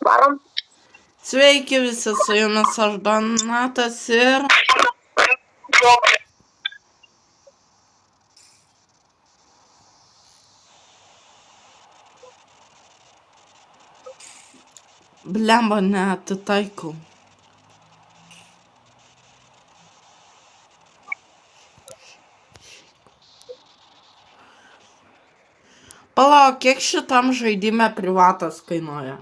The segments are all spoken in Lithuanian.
Varom. Sveiki visi, su jumis aš Donatas ir... Blemba, neatitaikau. Palauk, kiek šitam žaidime privatas kainuoja?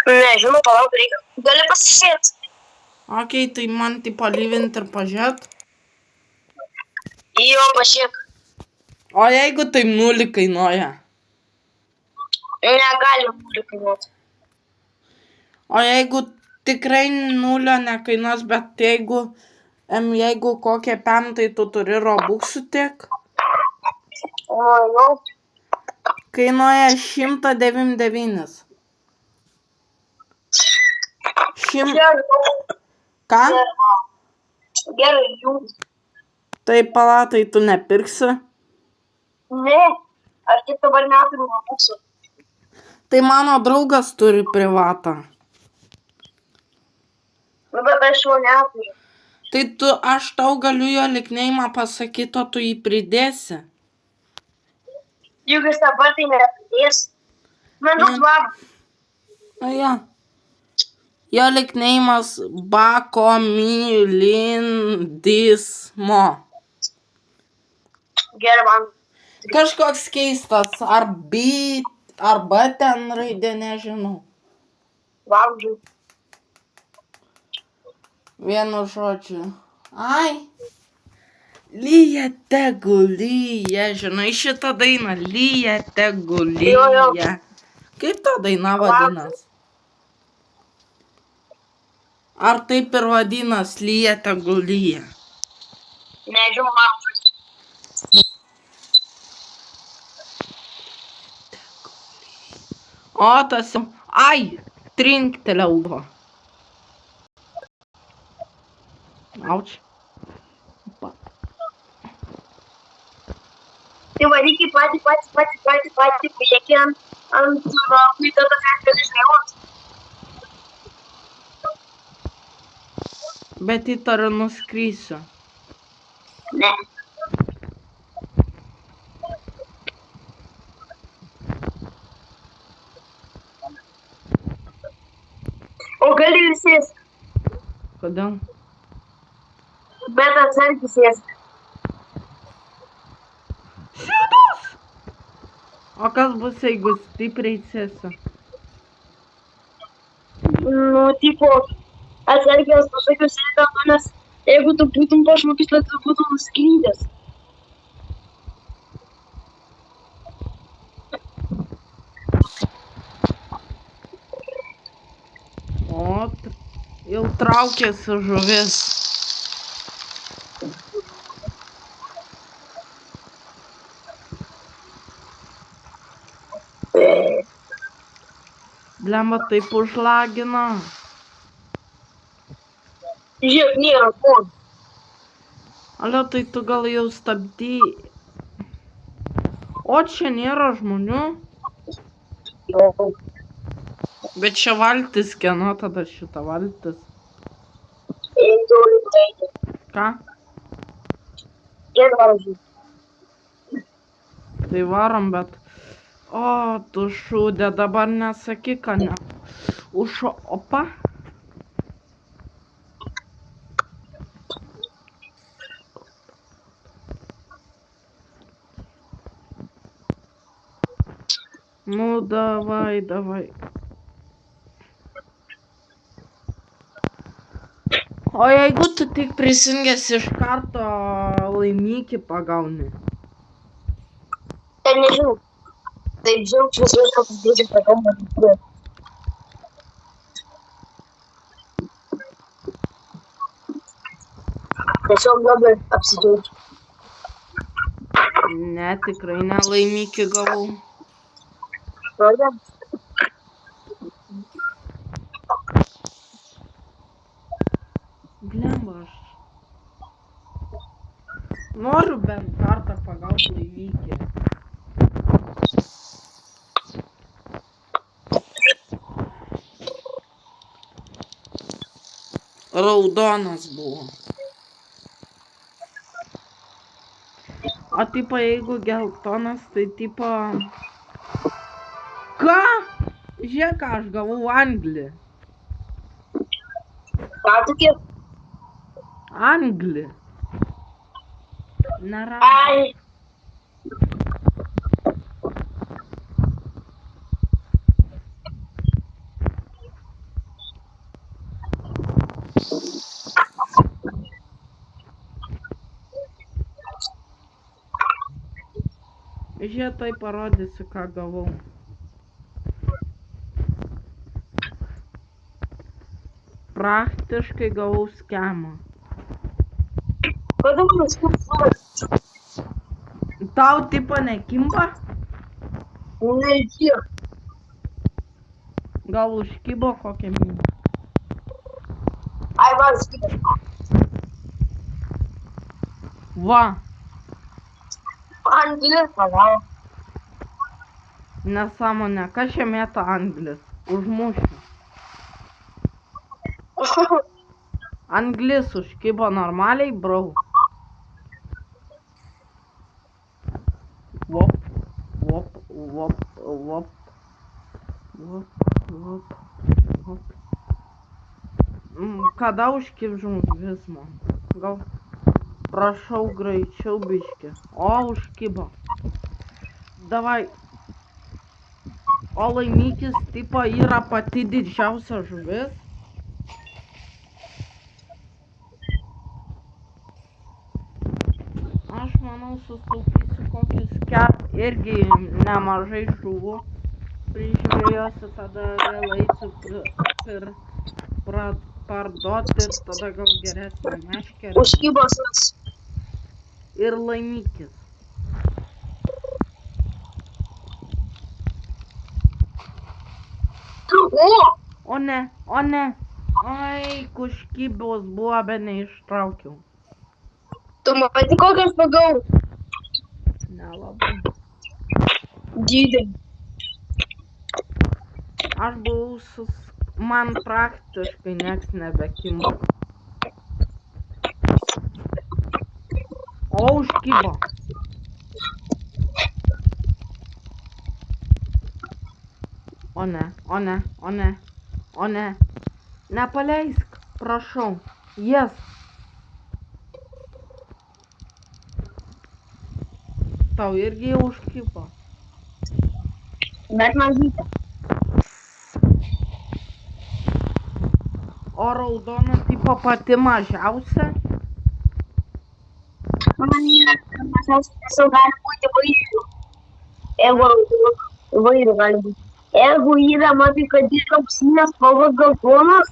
Nežinau, palauk, reikia. Gali pasižiūrėti. Okei, tai man tai palyvinti ir pažiūrėt. Jo, pažiūrėk. O jeigu tai 0 kainuoja? Negali būti kainuoti. O jeigu tikrai 0 nekainuos, bet jeigu kokie pem, tai tu turi robuxų tiek? O, jau. Kainuoja 199. Gerai. Ką? Gerai, jums. Tai palatai tu nepirksi? Ne, aš tik dabar neturiu robuxų. Tai mano draugas turi privatą. Bet aš jo neturiu. Tai aš tau galiu jo likneimą pasakyti, o tu jį pridėsi. Juk jis dabar tai nepridės. Man duok varą. O jo. Jo likneimas Bakomilindismo. Gerai, man. Kažkoks keistas, ar B ten raidė, nežinau. Vamdžiu. Vienu žodžiu. Ai. Lyja tegu lyja, žinai šitą dainą, lyja tegu lyja. Kaip ta daina vadinas? Ar taip ir vadinas, lyja tegu lyja? Nežinau, vamdžiu. O tas... Ai, trinktelėjau buvo. Auč. Tai varyk į patį, pažiūrėk ant vytauto gatvės žvėros. Bet įtariu nuskrysiu. Ne. O gali sėsti. Kodėl? Bet atsargiai sėsti. Šitas! O kas bus, jeigu stipriai sėsiu? Nu, tipo, atsargiai aš pasakiau sėdėtą, nes jeigu tu būtum pašmokis, tai tu būtum nuskridęs. O, jau traukėsi žuvis. Blemba, taip užlagino. Žiūrėk, nėra ko. Alio, tai tu gal jau stabdy. O, čia nėra žmonių. Jo. Bet čia valtis, kieno tada šita valtis? Einu eiti. Ką? Gerai, varom. Tai varom, bet... O, tu šūdė, dabar nesakyk, ką ne. Opa. Nu, davai. O jeigu tu tik prisijungęs iš karto laimikį pagauni? Ten nežinau. Taip, džiaugčiau, kad dėdžiu pagauna. Tiesiog labai apsidžiaugčiau. Ne, tikrai nelaimikį gavau. Pradė? Blemba, aš noriu bent kartą pagauti laimikį. raudonas buvo. O tipo, jeigu geltonas, tai tipo... Ką? Žiūrėk, ką aš gavau anglį. Ką tokie? Anglį. Nėra. Ai. Žiūrėk, tai parodysiu, ką gavau. Praktiškai gavau skemą. Kodėl man skubs? Tau tipo nekimba? Nežinau. Gal užkibo kokią minį? Ai, man skubs. Va. Anglis, manau. Nesąmonė, kas čia mėta anglis? Užmušiu. Anglis užkibo normaliai, bro. Vop, vop, vop, vop. Vop, vop, vop. Kada užkibs žmogus man? Gal prašau greičiau biškį. O, užkibo. Davai. O laimikis tipo yra pati didžiausia žuvis. Aš manau, sustaupysiu kokius irgi nemažai žuvų. Prižiūrėsiu, tada vėl eisiu parduoti ir tada gal geresnė meškerė. Užkibosas. Ir laimikis. O ne, o ne. Ai, užkibos buvo, bet neištraukiau. Tu matai, kokias pagau? Nelabai. Didelį. Aš buvau man praktiškai nieks nebekimba. O, užkibo. O ne, o ne, o ne, o ne. Nepaleisk, prašau. Jes. Tau irgi jau užkibo. Bet mažytė. O raudona tipo pati mažiausia? Man yra, kad tiesiog gali būti vairių. Jeigu vairių gali būti. Jeigu yra, matai, kad yra auksinės spalvos geltonos,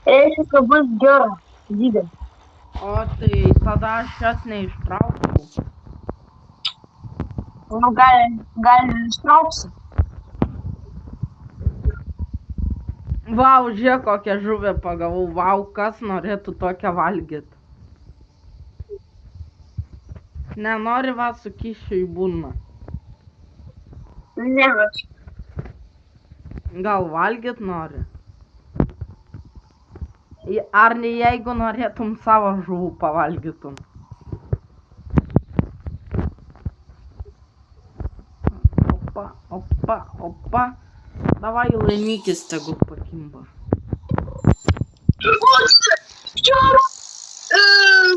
reiškia, kad bus gera. Didelė. O tai tada aš jos neištrauksiu. Nu, gal ištrauksiu. Vau, žiūrėk, kokią žuvę pagavau. Vau, kas norėtų tokią valgyt. Nenori va sukišiu į burną. Ne, aš. Gal valgyt nori? Ar ne jeigu norėtum savo žuvų pavalgytum? Opa, opa, opa. Davai laimikis tegul pakimba.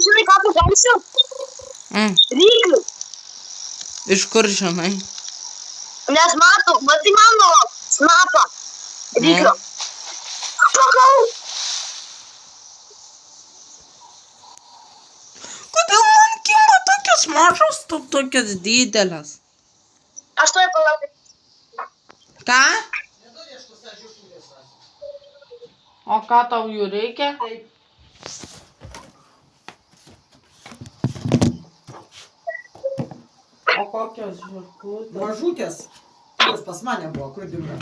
Žinai, ką pagalsiu? Ryklių. Iš kur žinai? Nes matai mano snapą. Ryklio. Pagau. Kodėl man kimba tokios mažos, tokios didelės? Aš to palaukau. Ką? O ką tau jų reikia? O kokios žirklutės? Mažutės, kurios pas mane buvo, kur dingo.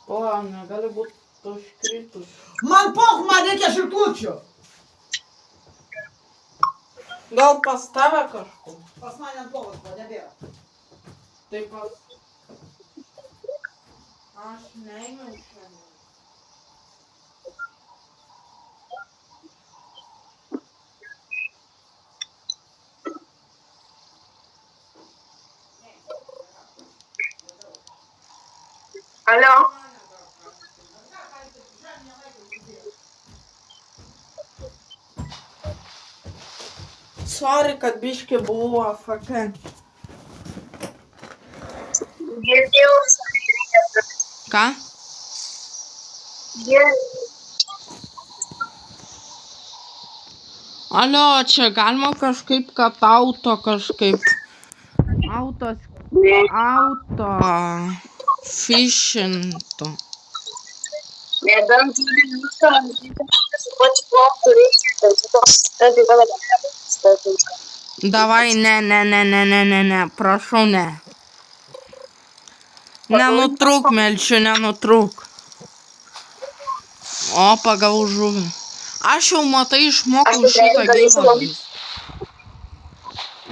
O, negali būti užkritus. Man poch, man reikia žirklučių. Gal pas tave kažkur? Pas mane ant lovos buvo, nebėra. Tai pas... Aš neėmiau šiandien. Alio? Sorry, kad biški buvau AFK. Girdėjau, Ką? Alio, čia galima kažkaip, kad auto kažkaip. Auto fishintų. nebent turi viską, su pačiu plauku reikia, tai tada galima. Davai, ne, prašau, ne. Nenutrūk, Melčiu, nenutrūk. O, pagavau žuvį. Aš jau matai išmokau šitą gyvą.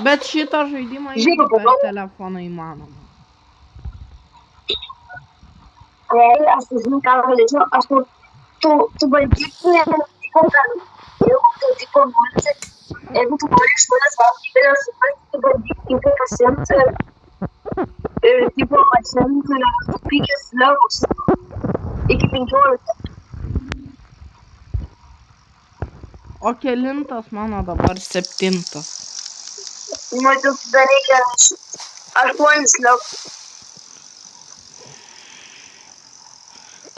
Bet šitą žaidimą irgi per telefoną įmanoma. Aš žinau, ką galėčiau, tu bandyk, jeigu tu nori iš manęs valgyti, tu bandyk tinkai pasiimti ir tipo pasiimti supykęs levus iki 15. O kelintas mano dabar 7. Mačiau, dar reikia 8 levus.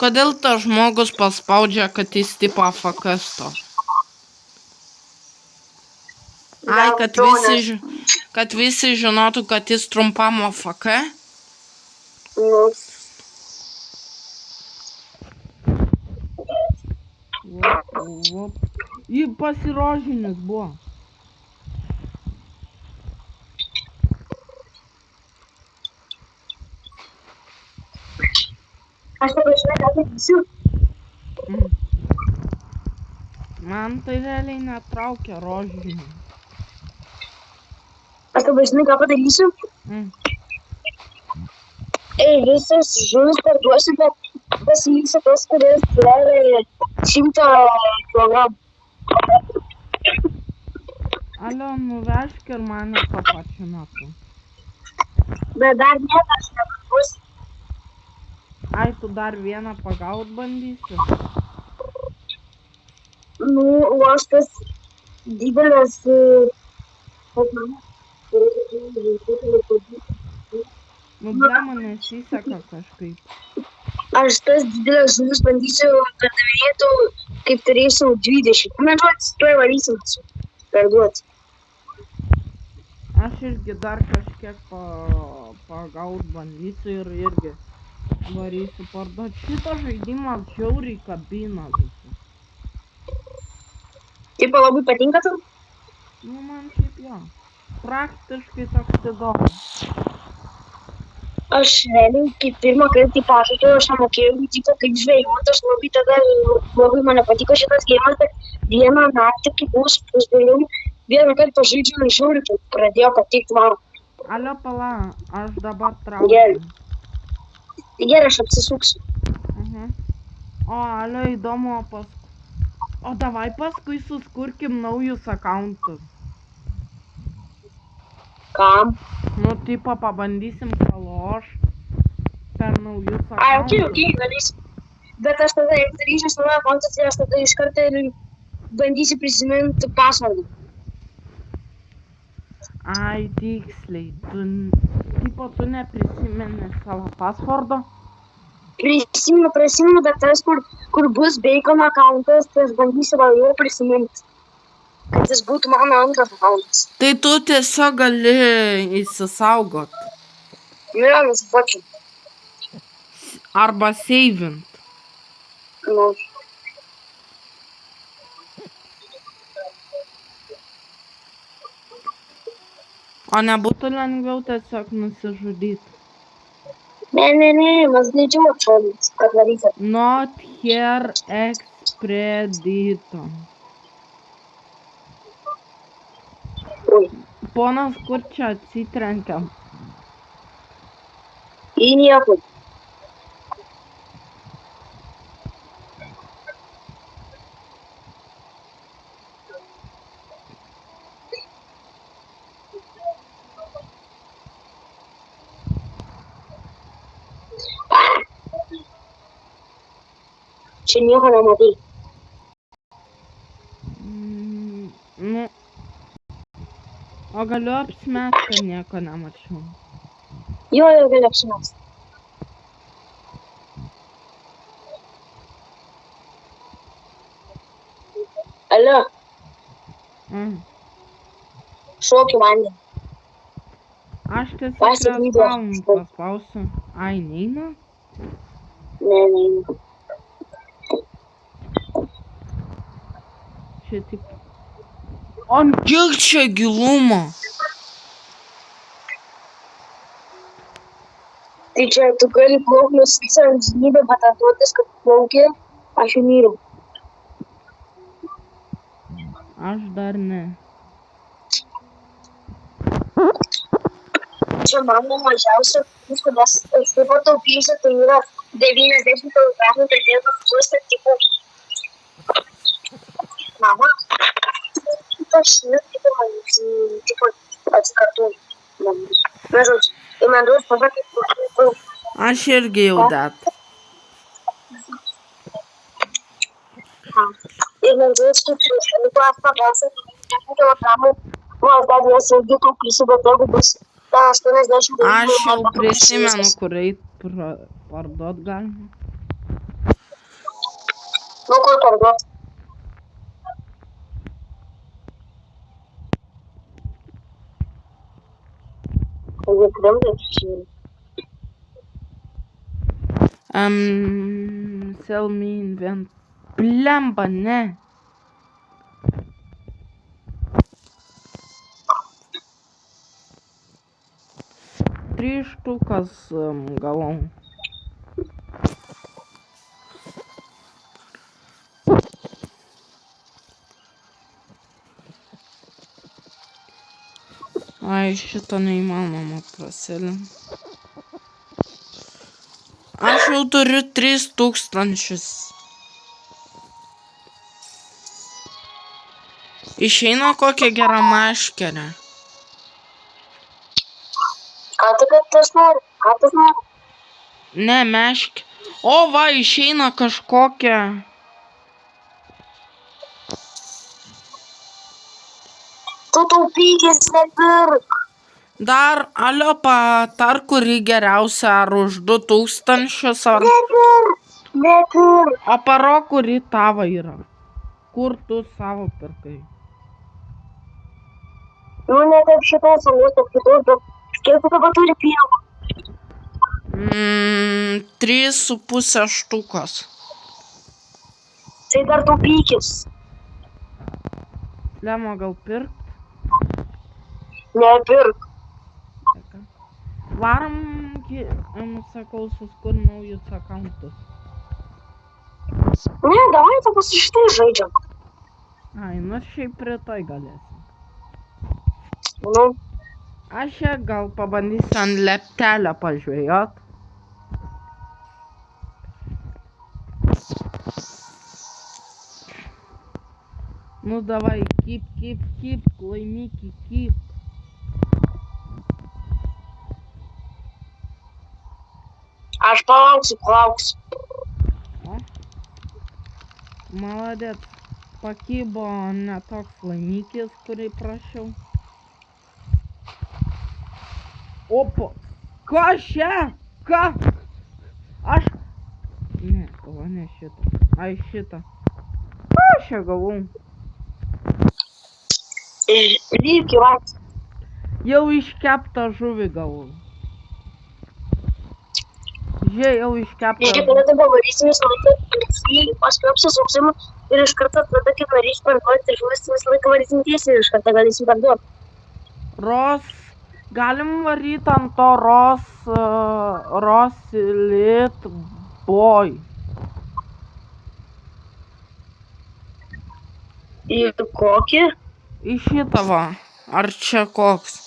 Kodėl tas žmogus paspaudžia, kad jis tipo AFK stovi? Ai, kad visi žinotų, kad jis trumpam AFK? Jį pasirožinis buvo. Aš dabar žinai, ką tai visi. Man tai realiai netraukia rožinį. Aš dabar žinai, ką padarysiu. Visas žuvis parduosiu, bet pasiliksiu tos, kurios sveria 100 kilogramų. Alio, nuvežk ir mane tuo pačiu metu. Bet dar niekas neparduosiu. Ai, tu dar vieną pagaut bandysi? Nu, o aš tas didelis... Nu, blema, nesiseka kažkaip. Aš tas didelis žuvis bandysiu pardavinėtų, kaip turėsiu 20. Medžiuotis, tuoj varysim parduoti. Aš irgi dar kažkiek pagaut bandysiu ir irgi varysiu parduoti. Šitas žaidimas žiauriai kabina visą. Tipo, labai patinka tau? Nu, man šiaip jo. Praktiškai toks įdomus. Aš realiai, kaip pirmą kartą pažaidžiau, aš nemokėjau, tipo, kaip žvejoti, aš labai mane patiko šitas gėjimas, bet vieną naktį, kai buvau su pusbroliu, vieną kartą pažaidžiau ir žiauriai, tai pradėjo patikti man. Alio, pala, aš dabar traukiu. Gerai, aš apsisuksiu. O, Alio, įdomu, o davai paskui suskurkim naujus akauntus. Kam? Nu, tipo, pabandysim praloš per naujus akauntus. Ai, okei, darysim. Bet aš tada, jeigu darysiu naują akauntą, tai aš tada iš karto ir bandysiu prisiminti pasvardą. Ai, tiksliai, tu neprisimeni savo pasvardo? Prisimenu, bet tas, kur bus Bacon akauntas, tai aš bandysiu gal jau prisiminti. Kad jis būtų mano antras akauntas. Tai tu tiesiog gali įsisaugot. Ne, nesipačiu. Arba seivint. Nu. O nebūtų lengviau tiesiog nusižudyti? Ne, mes greičiau atšaudys, kad varysit. Not here expediton. Ui. Ponas, kur čia atsitrenkiam? Į niekur. Čia nieko nematai. Nu. O galiu apsimest, kad nieko nemačiau. Jo, gali apsimest. Alio, šokiu vandenį. Aš tiesiog Pasiklydau. respawn paspausiu. Ai, neina? Ne. Čia tik... Ant kiek čia gilumo? Tai čia tu gali plaukti nusisą amžinybę, bet atuotis, kad plaukė, aš jau myriau. Aš dar ne. Čia mano mažiausia, nes aš taip pat taupysiu, tai yra 90 kg per dieną pusę tipų. Mama, aš tipo atsikartuoju. Nežodžiu, tai man duos pabakit. Aš irgi jau dat. Ir man duos kaip šešėlikas pagalsa 90 kg. Nors dar jas irgi taupysiu, bet jeigu bus 80 kg. Aš jau prisimenu, kur eit parduot galima. Nu, kur parduot? Jie kremdai šešėlį. Sell me invent. Blemba, ne. Trys štukas gavau. Ai, šito neįmanoma prasilint. Aš jau turiu 3000. Išeina kokią gerą meškerę. Ką tu kad tas nori? Ne, meškė. O, va, išeina kažkokia. Tu taupykis, nepirk. Dar, alio, patar, kuri geriausia, ar už 2000, ar... Nepirk. O paro, kuri tavo yra. Kur tu savo pirkai? Nu, ne taip šitos, o ne taip kitos, bet kiek tu dabar turi pinigų? 3,5 štukos. Tai dar taupykis. Lemo, gal pirkt? Nepirk. Varom, sakau, suskur naujus akauntus. Ne, davai tu pas šitai žaidžiam. Ai, nu šiaip rytoj galėsim. Nu, Aš čia gal pabandysiu ant leptelę pažvejot. Nu davai, kip, laimikį, kip. aš palauksiu. O? Maladėt, pakybo ne toks laimikis, kurį prašiau. Opa! Ką čia? Ką? Aš... Ne, tavo ne šitą. Ai, šitą. Ką aš čia gavau? Lyg į vat. Jau iškeptą žuvį gavau. Žiūrėk, jau iškeptą Žiūrėk, žuvį. kada tu pavarysim visą laiką tiesiai, paskui apsisuksim ir iš karto tada, kai norėsim parduoti žuvis, visą laiką varysim tiesiai ir iš karto galėsim parduoti. Ros... Galim varyt ant to Rosilit Boy. Ir kokį? Į šitą va. Ar čia koks?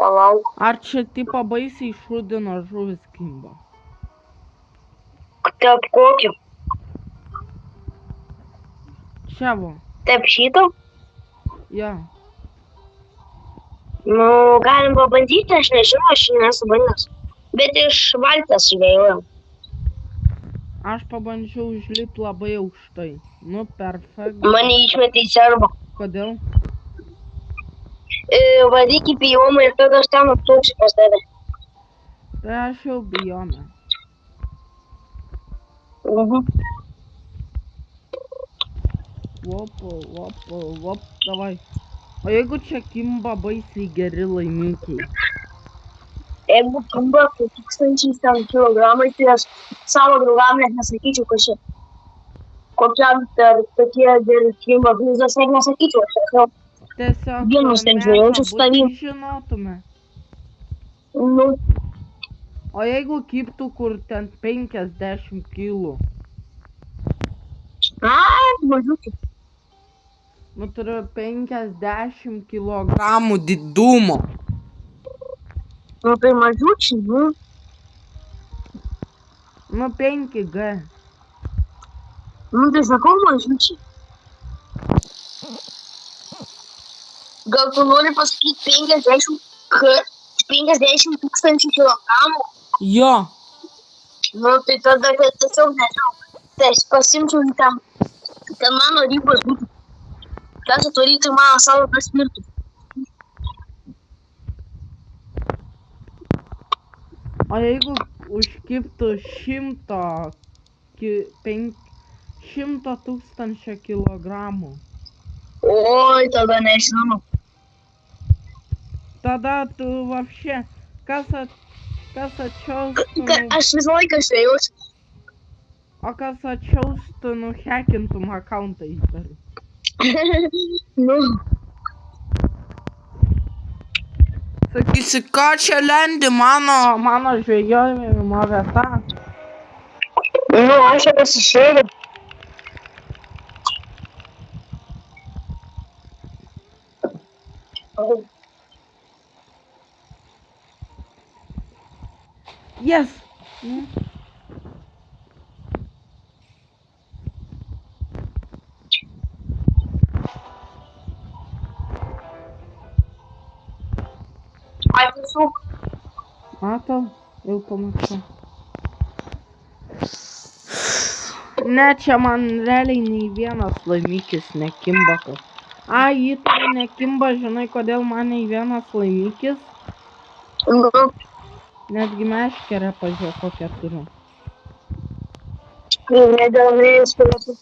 Palauk. Ar čia tipo baisiai šūdino žuvis kimba? Tarp kokio? Čia va. Tarp šito? Ja. Nu, galim pabandyti, aš nežinau, aš nesu bandęs. Bet iš valties žvėjojau. Aš pabandžiau užlipti labai aukštai. Nu, perfekt. Mane išmetė į servą. Kodėl? Varyk į bijomą ir tada aš ten atplauksiu pas tave. Tai aš jau bijome. Vop, davai. O jeigu čia kimba baisiai geri laimikiai? Jeigu kimba 1000 kilogramai, tai aš savo draugam net nesakyčiau, kad čia kokiam tokie geri kimba blizas, net nesakyčiau, aš sakau. Tiesiog Vienus ten žvėjaučiu su tavim. žinotume. Nu, O jeigu kiptų kur ten 50 kilų? mažiukai. Nu, turiu 50 kilogramų didumo. Nu, tai mažiučiai, nu. Nu, 5G. Nu, tai sakau mažiučiai. Gal tu nori pasakyti 50 tūkstančių kilogramų? Jo. Nu, tai tada tiesiog nežinau. Tai aš pasimčiau ten mano ribos būtų. Kas atvaryti mano savo pasmirtų. O jeigu užkiptų 100 tūkstančio kilogramų? Oi, tada nežinau. Tada tu vapšė, kas atšiaustų, Aš visą laiką žvėjausiu. o kas atšiaustų, nuhekintum akauntą įtariu. Nu, Sakysi, ką čia lendi mano žvejojimo vieta? nu, aš čia pasišėriu. Yes! Nu. Ai, tiesiog. Matau, jau pamačiau. Ne, čia man realiai nei vienas laimikis nekimba. Įtariu nekimba, žinai, kodėl man nei vienas laimikis? Nu, Netgi meškerę pažiūrėjau, kokią turiu. nedėlvėjus turėtų.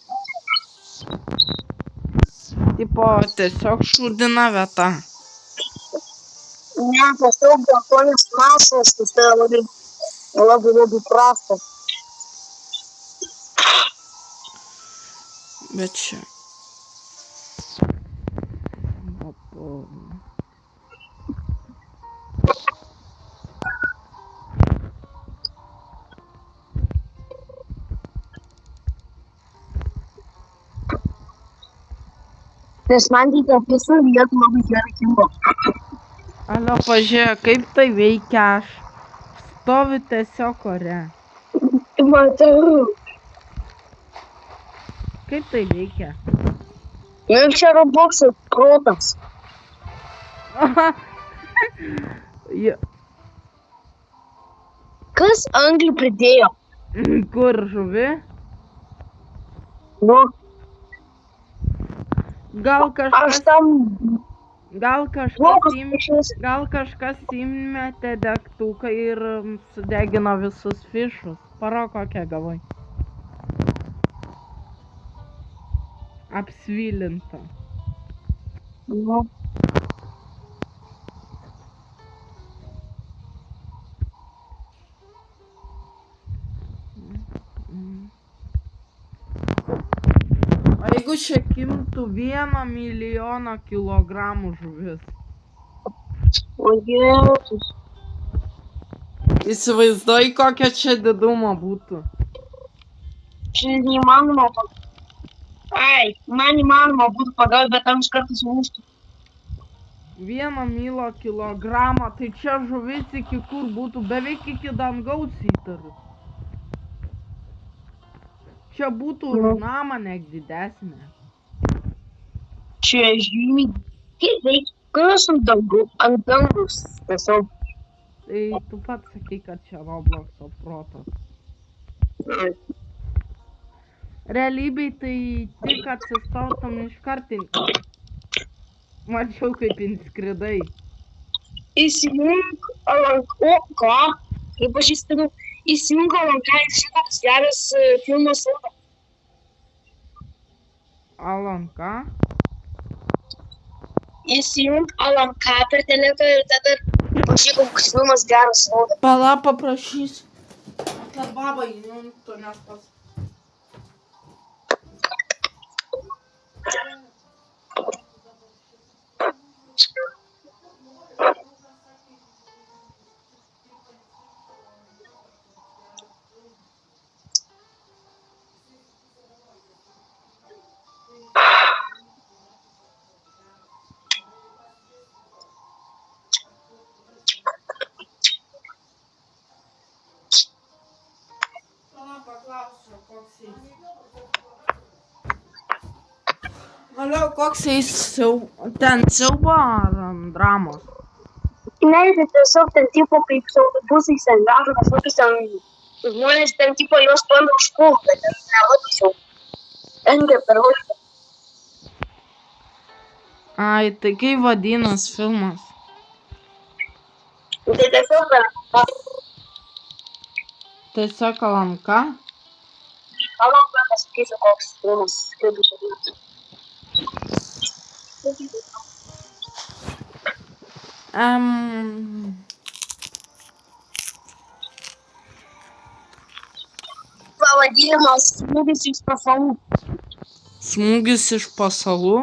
Tipo, tiesiog šūdina vieta. Ne, tiesiog geltonis masas, tai yra labai prastas. Bet čia. Opo. Nes man tai ta visų vietų labai gerai kimbo. Alio, pažiūrėk, kaip tai veikia aš. Stoviu tiesiog ore. Matau. Kaip tai veikia? Nu, čia Roblox'o protas. Jo. Kas anglį pridėjo? Kur žuvi? Nu, Gal aš kažkas, tam... gal kažkas įmetė degtuką ir sudegino visus fišus. Paro kokią gavai. Apsvilinta. Nu. O jeigu čia kimtų 1 milijoną kilogramų žuvis? O Jėzus. Įsivaizduoji, kokia čia didumo būtų. Čia neįmanoma. Ai, man įmanoma būtų pagauti, bet tam iš karto sulūžtų. 1 kilogramą, tai čia žuvis iki kur būtų, beveik iki dangaus įtariu. Čia būtų už namą nek didesnė. Čia žymiai kitaip, kas ant dangus. Tiesiog. Tai tu pats sakai, kad čia Robloxo protas. Realybėj tai tik atsistautum iš karto. Mačiau, kaip inskridai. Įsijunk Alanką. Ką? Kaip aš įstariu? Įsijunk Alanką ir šitoks geras filmas. Alanka? Įsijunk Alanką per teletą ir tada pažiūrėk, koks filmas geras. Pala paprašysiu. Kad baba įjungtų, nes pas... Aliau, koks jis ten siaubo ar dramos? Ne, tai tiesiog ten tipo kaip su autobusais ten veža kažkokius ten žmonės ten tipo juos bando užpult, bet ten nelabai jau. Engia per vaiką. Ai, tai kaip vadinas filmas? Tai tiesiog Tiesiog Alanka? Alanką pasakysiu koks filmas, kaip iš atvės. Pavadinimas Smūgis iš pasalų. Smūgis iš pasalų?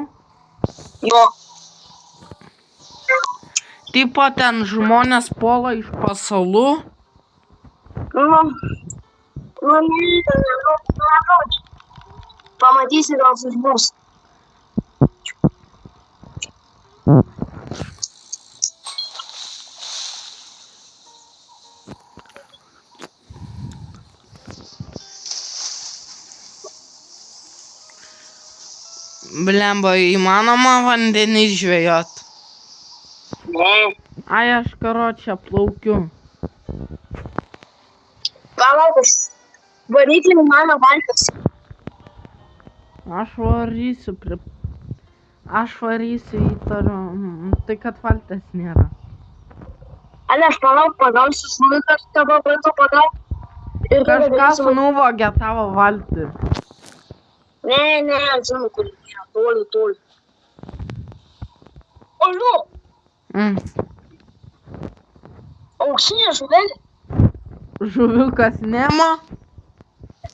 Jo. Tipo ten žmonės puola iš pasalų? Pamatysi, gal sužbus. Blemba, įmanoma vandenį žvejot? Ne. Ai, aš karočią plaukiu. Palaukas. Variklį mano valtis. Aš varysiu įtariu, tai kad valtės nėra. Ale, aš palauk, pagausiu šuniukas tavo vardu pagauk. Kažkas nuvogė tavo valtį. Ne, žinau, kur čia, toli. Aliu! Auksinė žuvelė? Žuviukas Nemo?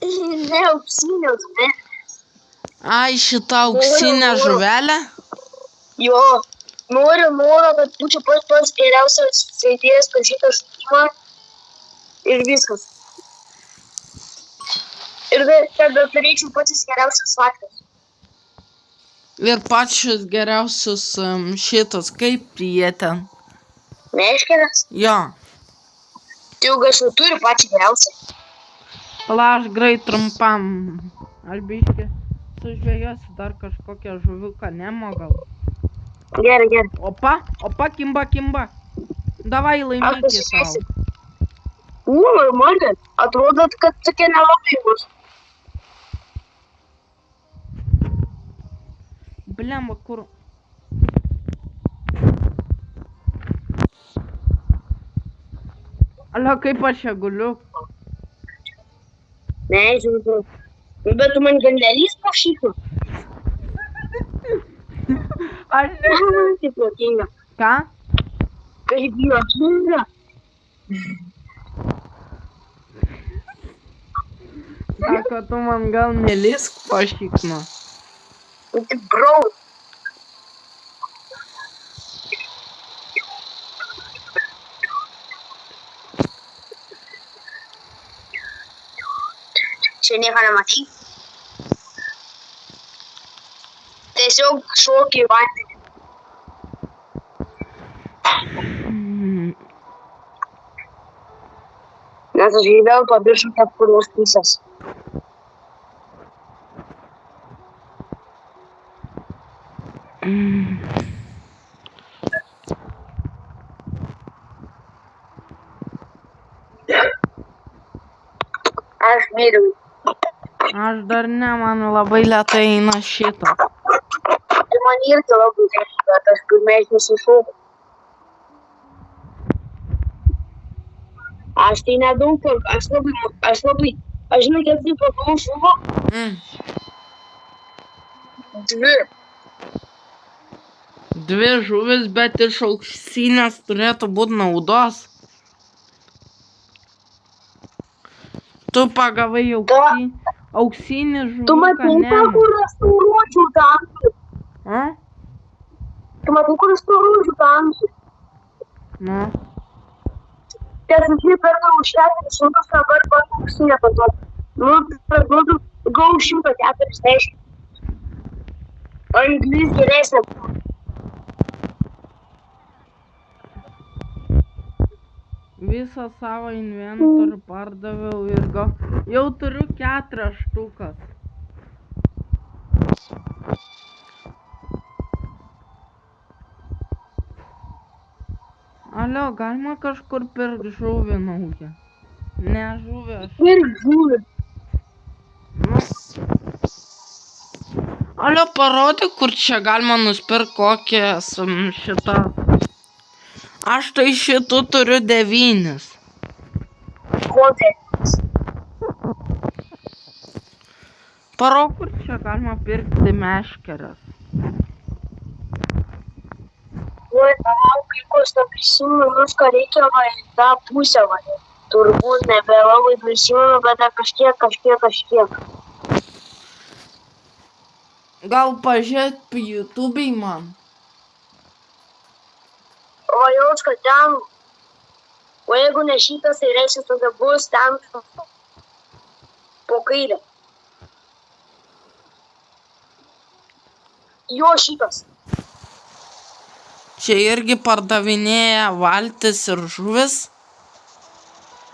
Ne, auksinė žuvelė. Ai, šita auksinė žuvelė? Jo, noriu, kad būčiau pats geriausias žaidėjas per šitą žaidimą ir viskas. Ir tada turėčiau patys geriausias faktas. Ir pačius geriausius šitos, kaip jie ten? Meškinas? Jo. Tai jau aš jau turiu pačią geriausią. Pala, aš greit trumpam. Aš biškį sužvejosiu dar kažkokią žuviuką Nemo gal. Gerai. Opa, kimba. Davai laimėkį tau. Normaliai. Atrodo, kad tokia nelabai bus. Blemba, kur... Alio, kaip aš čia guliu? Nežinau. Bet tu man gandelys pašykiu. Aš ne... Kaip juokinga. Ką? Kaip juokinga. Sako, tu man gal nelisk pašykno. Tai bro. Čia nieko nematai. Tiesiog šoki į vandenį. Nes aš vėl pamiršau tarp kurios pusės. Aš miriau. Aš dar ne, man labai lėtai eina šitą. Tai man irgi labai reikia, bet aš pirmai nusišaukau. Aš tai nedaug, aš žinai, kiek tai pagavau žuvo? 2. 2 žuvis, bet iš auksinės turėtų būti naudos. Tu pagavai auksinį Tu žuviuką, matai, ne? kur restauruočiau tą amžių? A? Tu matai, kur restauruočiau tą amžių? Nu. Ties jį perka už 400, dabar bando auksinę paduoti. Nu, parduodu, gau 140. Anglis geresnė. Visą savo inventorių pardaviau ir jau turiu 4 štukas. Alio, galima kažkur pirkti žuvį naują? Ne žuvį, aš... Ir žuvį. Alio, parodyk, kur čia galima nusipirkti kokias šitą... Aš tai šitų turiu 9. Kodėl? Parodyk, kur čia galima pirkti meškeres. Oi, palauk, kas tą prisimenu, viską reikia va į tą pusę va. Turbūt nebelabai prisimenu, bet kažkiek. Gal pažiūrėt YouTube'ai man? O jos, kad ten, o jeigu ne šitas, tai reiškia, tada bus ten po kairę. Jo šitas. Čia irgi pardavinėja valtis ir žuvis?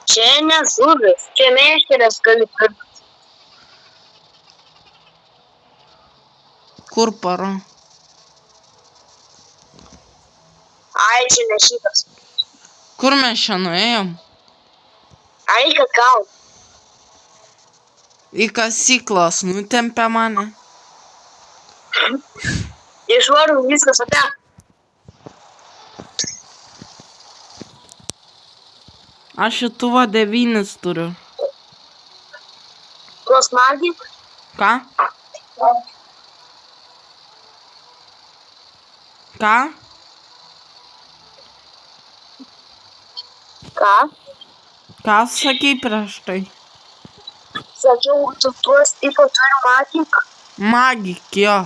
Čia ne žuvis, čia meškerės gali pirkti. Kur paro? Ai, čia ne šitas. Kur mes čia nuėjom? Ai, kakao. Į kasyklas nutempė mane. Išvaru viskas apie. Aš šitų va 9 turiu. Tuos magį? Ką? Ką? Ką? Ką sakei prieš tai? Sakiau, tu tuos tipo turi magik. Magik, jo.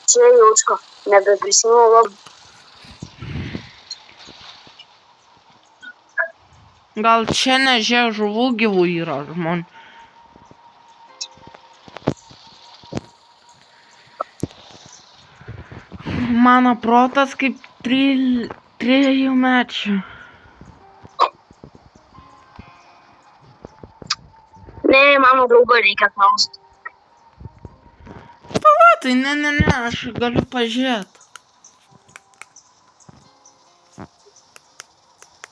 Čia jaučko, nebeprisimenu labai. Gal čia nežia žuvų gyvų yra žmonių. Mano protas kaip 3 mečių. Ne, mano draugo reikia klausti. Tai ne, aš galiu pažiūrėt.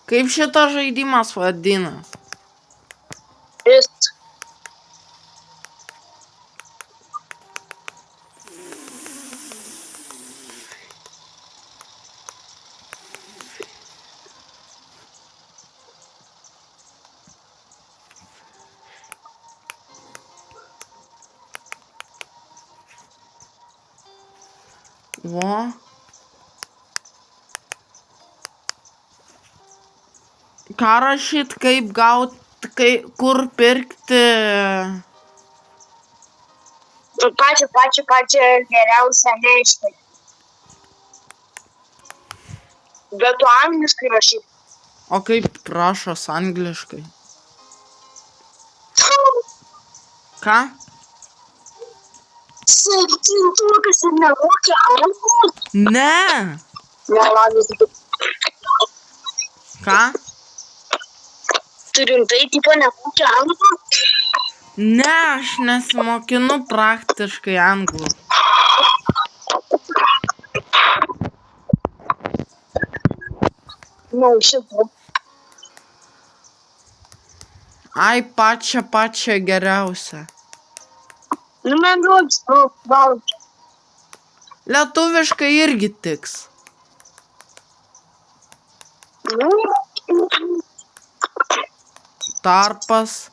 Kaip šitas žaidimas vadinas? Ist. Vo. Ką rašyt, kaip gaut, kur pirkti? Pačią geriausią meškerę. Bet tu angliškai rašyk. O kaip prašos angliškai? Ką? Septintukas ir nemokia anglų. Ne! Neladys. Ką? Tu rimtai, tipo, nemoki anglų? Ne, aš nesimokinu praktiškai anglų. Nu, šitą. Ai, pačią geriausią. Nu, man žodžiu, nu, gal. Lietuviškai irgi tiks. Nu, Tarpas.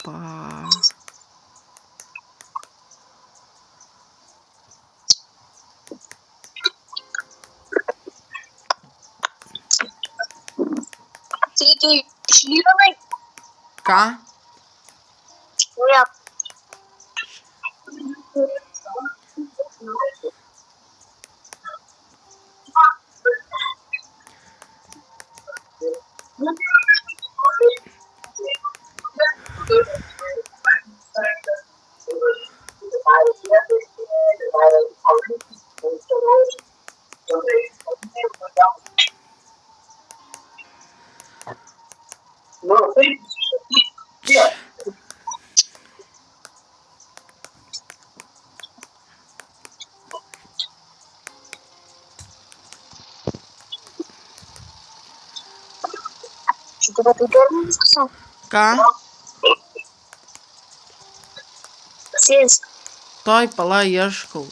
Pa. tai tu išlyginai? Ką? Ne. Šitą tai gerai viskas. Ką? Sės. Toj pala ieškau.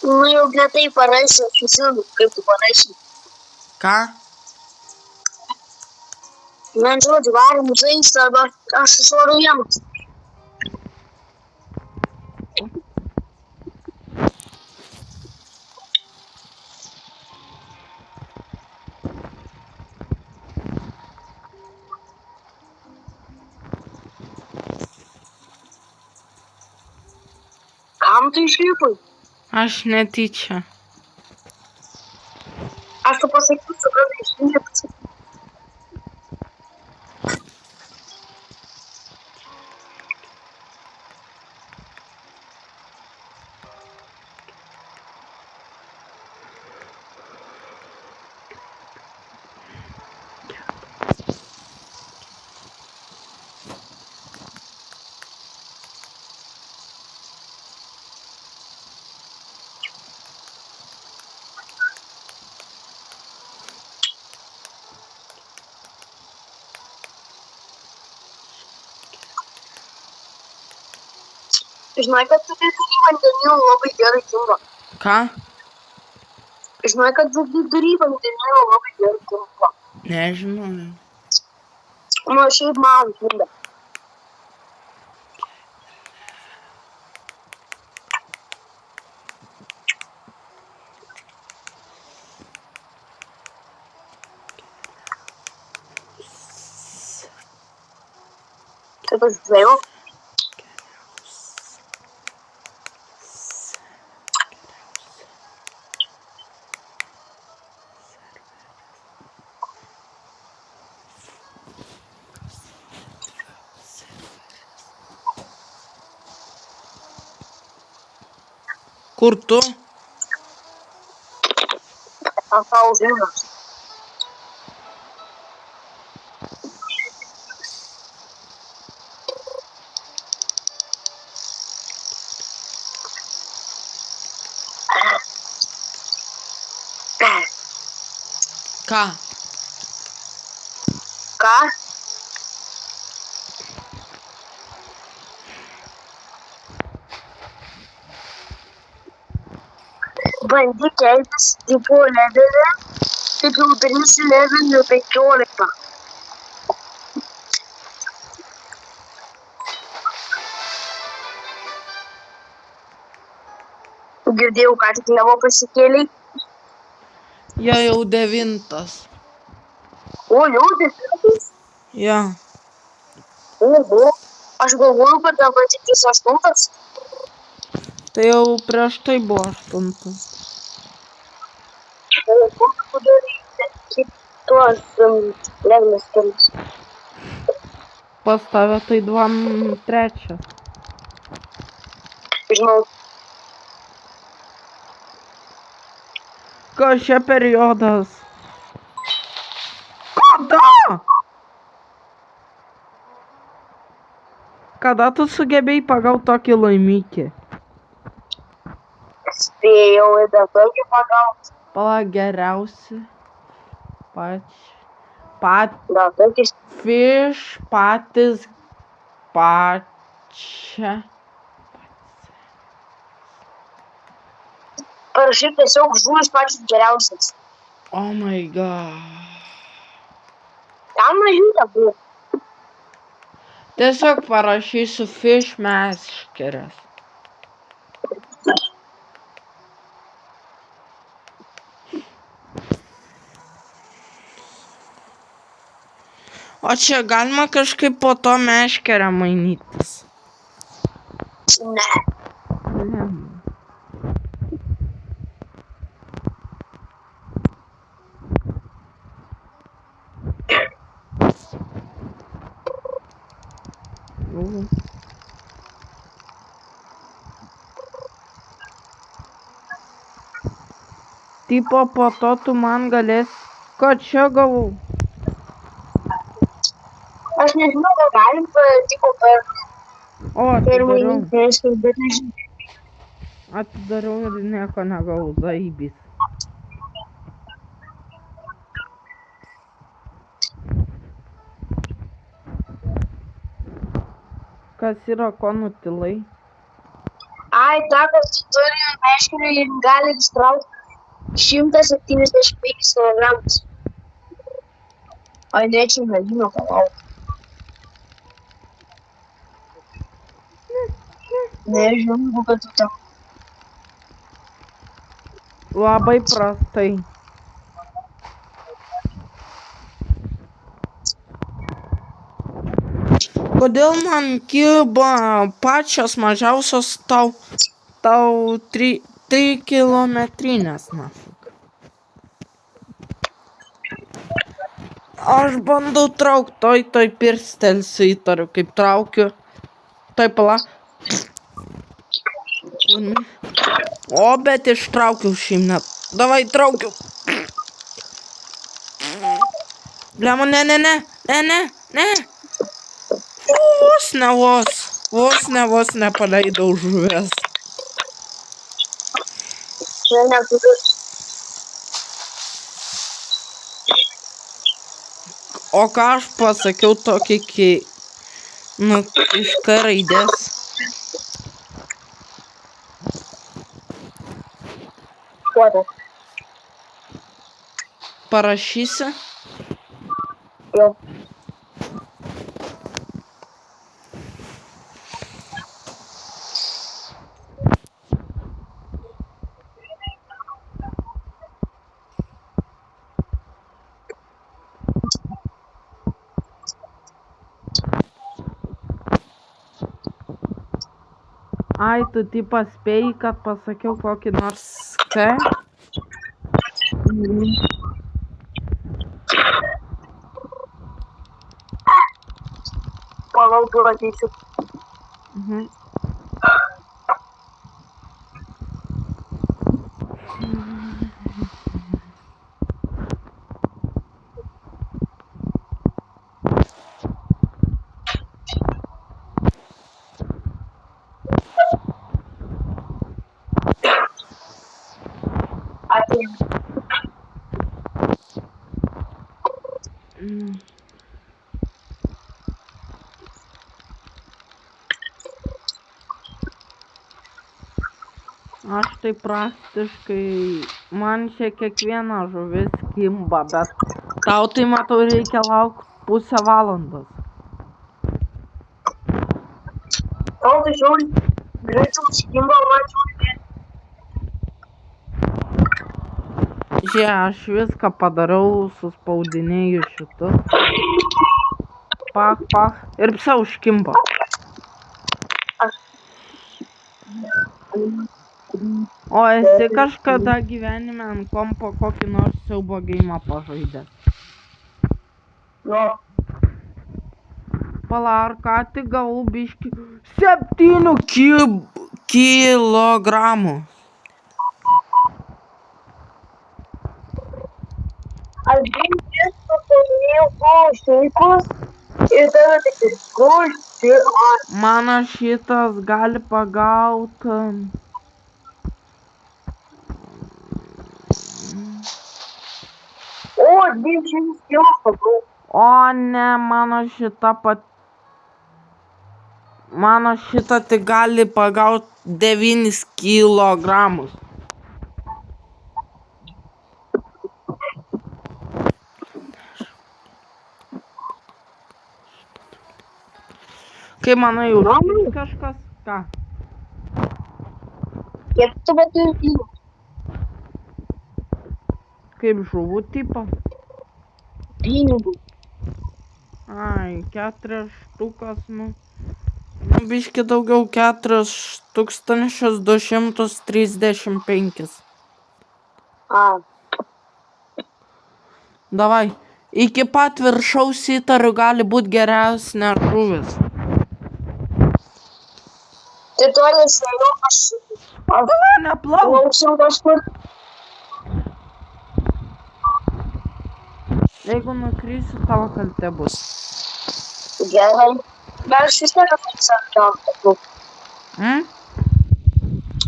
Nu jau greitai parašysiu, aš žinau, kaip tu parašysi. Ką? Man žodžiu, varom žaisti arba aš išvarau jiems. Kam tu išlipai? Aš netyčia. Aš tu pasakysiu, kad išlipsi. Žinai, kad tu vidury vandenilų labai gerai tinka. Ką? Žinai, kad vidury vandenilų labai gerai tinka. Nežinau. Nu, šiaip man tinka. Kaip aš žvėjau? Kur tu? Aš tau žinas. Ką? Ką? Bandyk keltis tipo levelį, kaip jau darysi levelį 15. Girdėjau, ką tik levo pasikėlei. Jo jau 9. O, jau 10. Jo. Oho. Aš galvoju, kad dabar tik 8. Tai jau prieš tai buvo 8. O, kur tu daryti kitos levelės kelius? Pas tave tai 2-3. Žinau. Kas čia periodas? Kada? Kada tu sugebėjai pagauti tokį laimikį? Spėjau ir tokį pagauti. Pala geriausi. Gal tokį Fish patys pačia. parašyk tiesiog žuvys pačios geriausias. Oh my god. Tam mažiuką buvo. Tiesiog parašysiu fish meškerės. O čia galima kažkaip po to meškerę mainytis? Ne. Ne. Tipo po to tu man galės, kad čia gavau. Aš nežinau, gal galim tipo per O, atidariau. mainytis, bet nežinau. Atidariau ir nieko negavau, zaibys. Kas yra, ko nutilai? Ai, ta, kad turi meškerį ir gali ištraukti 175 kg. Ai, ne, čia nežinau, palauk. Nežinau, kad tu tam. Labai prastai. Kodėl man kiba pačios mažiausios tau 3 kilometrinės, nafik? Aš bandau traukti, toj pirstelsiu įtariu, kaip traukiu. Toj pala. O, bet ištraukiau šimnet. Davai, traukiu. Blemo, ne. Vos nepaleidau žuvies. Čia neturiu. O ką aš pasakiau tokį iš K raidės? Kuo tai? Parašysi? Jau. Ai, tu tipo spėjai, kad pasakiau kokį nors K? Palauk, kur ateisiu. Ateinu. Aš tai praktiškai, man čia kiekviena žuvis kimba, bet tau tai matau reikia laukti pusę valandos. Tau tai žiūri, greičiau užsikimba, man žiūri. Žie, aš viską padarau, suspaudinėju šitus. Pach, ir psa užkimba. O esi kažkada gyvenime ant kompo kokį nors siaubo geimą pažaidęs? Jo. Pala, ar ką tik gavau biškį 7 kilogramų. aš grįžtu paminėjau savo šeikus ir tada tik kur čia aš. Mano šitas gali pagaut. O, 200 kilus pagau. O ne, mano šita tik gali pagaut 9 kilogramus. Kaip manai, užkris kažkas? Ką? Kiek tu metu įpylų? Kaip žuvų tipo? Pinigų. Ai, 4 štukas, nu biški daugiau, 4235. A, Davai, iki pat viršaus įtariu gali būti geresnė žuvis. tai toli seniau aš Neplauk. lauksim kažkur. Jeigu nukrysiu, tavo kaltė bus. Gerai. Bet aš vis tiek atvarysiu.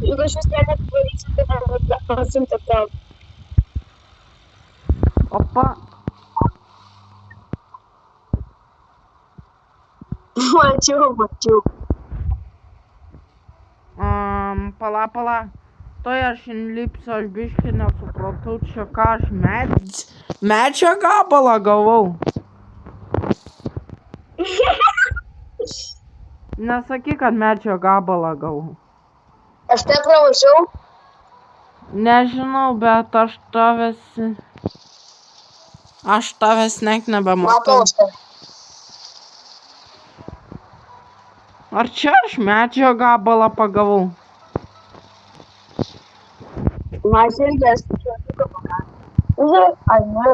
Juk aš vis tiek atvarysiu, tai pasimti tą. Opa. Mačiau. Pala. Tai aš lipsiu, aš biški nesupratau čia ką aš medžio gabalą gavau. Nesakyk, kad medžio gabalą gavau. Aš te pravažiau. Nežinau, bet aš tavęs net nebematau. Matau aš te. Ar čia aš medžio gabalą pagavau? Mas irgi esu čia pagavęs. Ai, ne.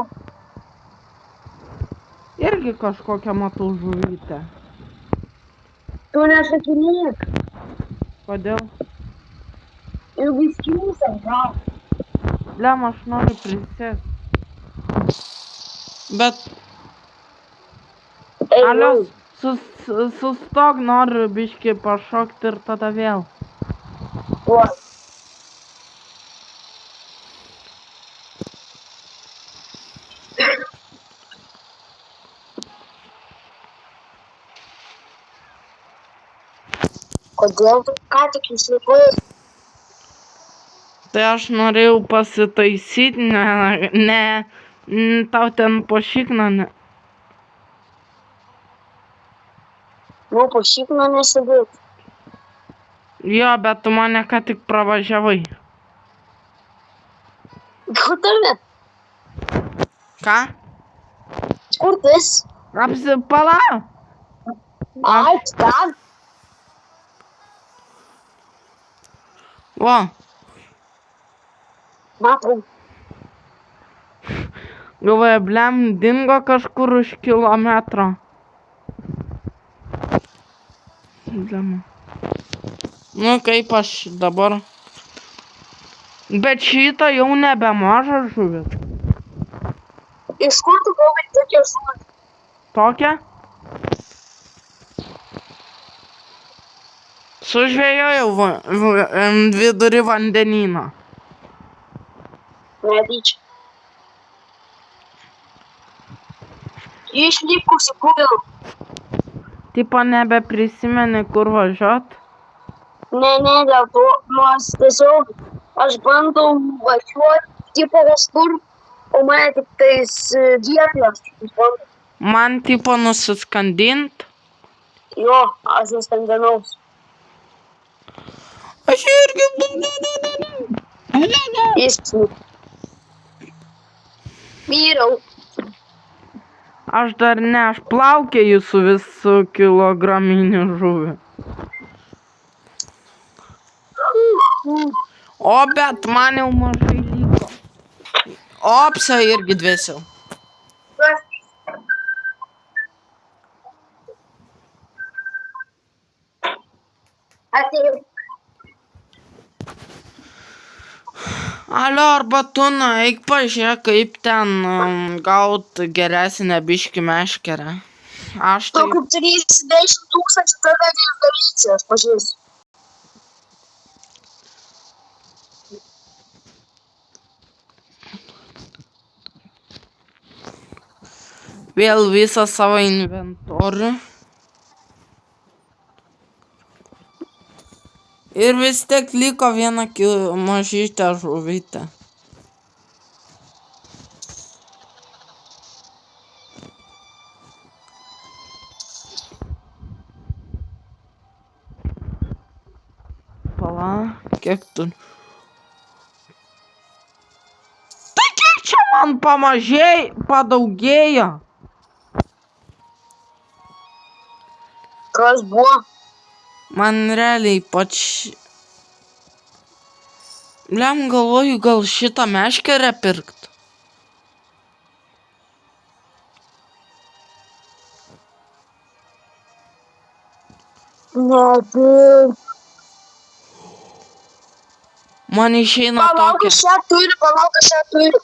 Irgi kažkokią matau žuvytę. Tu nesakinėk. Kodėl? Juk įskynus atgal. Lem, aš noriu prisėst. Bet, Ei, alios, sustok, noriu biški pašokti ir tada vėl. Tuo. Kodėl tu ką tik išlipai? Tai aš norėjau pasitaisyti, tau ten po šikną, Nu, po šikną nesidėt. Jo, bet tu mane ką tik pravažiavai. Kur tame? Ką? Kur tu esi? Apsipala? Ai, ten. O, Matau. galvoju, blem, dingo kažkur už kilometro. Blem. Nu, kaip aš dabar. Bet šitą jau nebe maža žuvis. Iš kur tu gavai tokią žuvį? Tokią? Sužvejojau vidury vandenyno. Netyčia. Išlipusi kur? Tipo nebeprisimeni, kur važiuot? Ne, dėl to, nors tiesiog aš bandau važiuoti, tipo kažkur, o mane tik tais dieklės. Man tipo nusiskandint? Jo, aš nuskandinaus. Aš irgi... Išsnip. Vyrau. Aš dar ne, aš plaukėju su visu kilograminiu žuviu. O, bet man jau mažai liko. Opsa irgi dvėsiau. Atėjau. Alio, arba tu nueik pažiūrėk, kaip ten gaut geresnę biškį meškerę. Aš Tu tai... kaip turėsi 10 tūkstančių, tada dalysi, aš pažiūrėsiu. Vėl visą savo inventorių. Ir vis tiek liko viena mažytė žuvytė. Pala, kiek tu... Tai kiek čia man padaugėjo? Kas buvo? Man realiai Blem, galvoju, gal šitą meškerę pirkt. Ne, tai... Man išeina Palauk, tokia. aš ją turiu.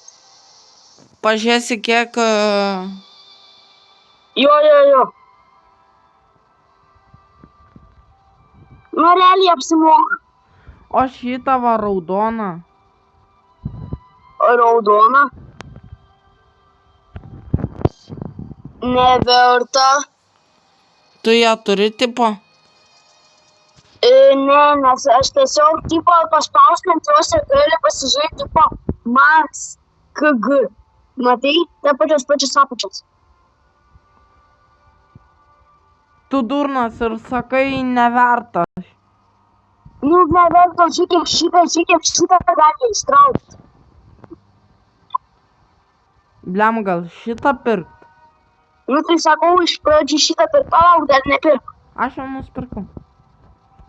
Pažiūrėsi, kiek... Jo. Nu, realiai apsimoka. O šitą va raudoną. Raudona. Neverta. Tu ją turi, tipo? Ne, nes aš tiesiog, tipo, paspaustant juos ir gali pasižiūrėti, tipo, Max KG. Matai, tai pačios apačios. Tu durnas ir sakai neverta. Nu, neverta, šitą gali ištraukti. Blem, gal šitą pirkt? Nu, tai sakau, iš pradžių šitą pirk, palauk, dar nepirk. Aš jau nusipirkau.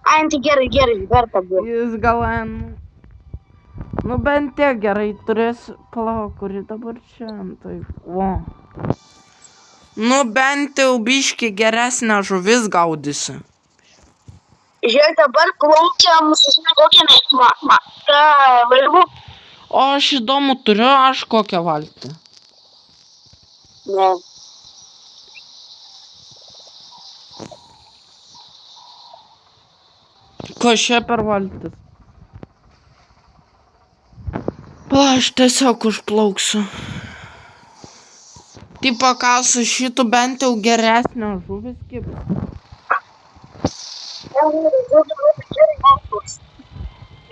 Ai, tai gerai, verta buvo. Jis gal... Nu, bent tiek gerai turės... Palauk, kuri dabar čia, taip, o. Nu, bent jau biškį geresnę žuvis gaudysi. Žiūrėk, dabar plaukia mūsų kokią laivų. O aš įdomu turiu, aš kokią valtį. Ne. Kas čia per valtis? Aš tiesiog užplauksiu. Tipo, ką su šitu bent jau geresnio žuvis kaip.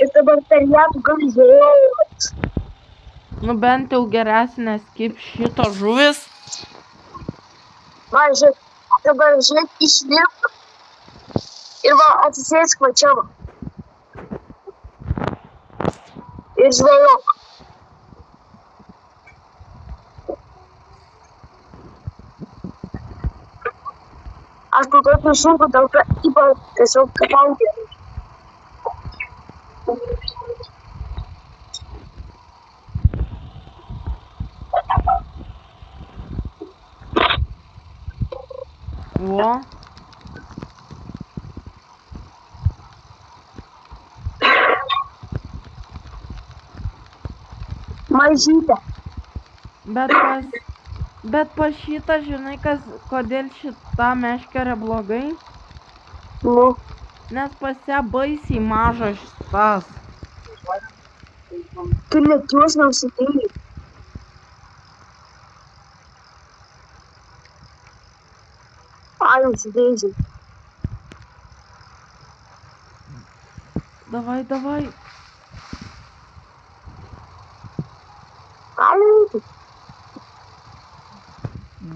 Ir dabar per ją tu gali žiūrėti. Nu, bent jau geresnės kaip šito žuvis. Va, žiūrėk, dabar žiūrėk, išlipk. Ir va, atsisėsk va čia va. Ir žvejok. Aš po to sunku dėl to, tiesiog kapaudė. O. Mažytė. Bet pas šitą, žinai, kodėl šita meškerė blogai? Nu. Nes pas ją baisiai mažas šitas. Tu lėktuos neusidėjai. Ai, užsidėjai. Davai. Gali.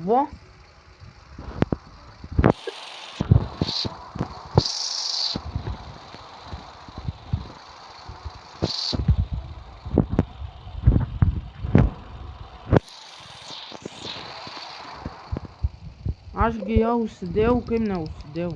Vo. Ašgi jau užsidėjau, kaip neužsidėjau.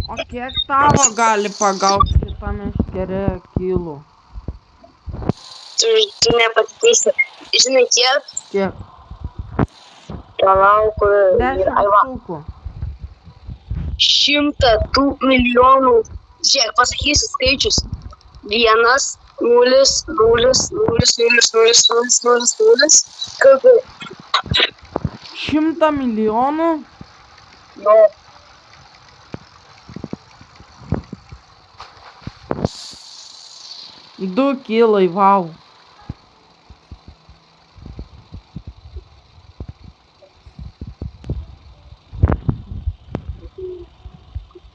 O kiek tavo gali pagauti ta meškerė kilo. Tu nepatikėsi. Žinai, kiek? Kiek? Palauk. 10 Aiva, štukų. 100 tų milijonų. Žiūrėk, pasakysiu skaičius. 1, 0, 0, 0, 0, 0, 0, 0, 0. Kaip? 100 milijonų? No. Du kilai, vau.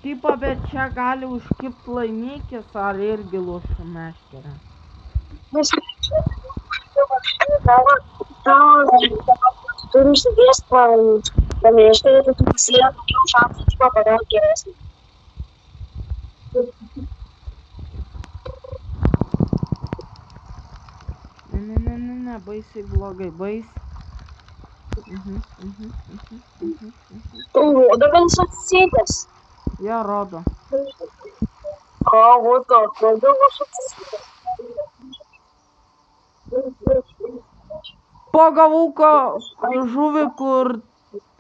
Tipo, bet čia gali užkipt laimikis ar irgi lošia meškerę. Turi užsidės pameškė, tai tu pasilieka tokiam šansui, tipo, padaro geresnį. Ne, baisiai blogai, baisiai. Rodo, kad jis atsisėdęs. Jie rodo. Rodo, kodėl aš atsisėdęs. Pagavau žuvį, kur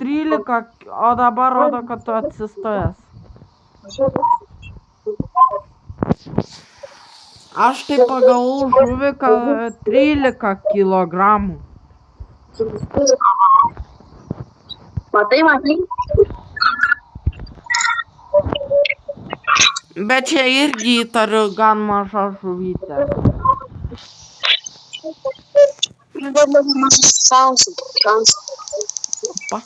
13, o dabar rodo, kad tu atsistojęs. Aš tai pagavau žuvį, kad 13 kilogramų. Matai. Bet čia irgi įtariu gan maža žuvytė. Opa.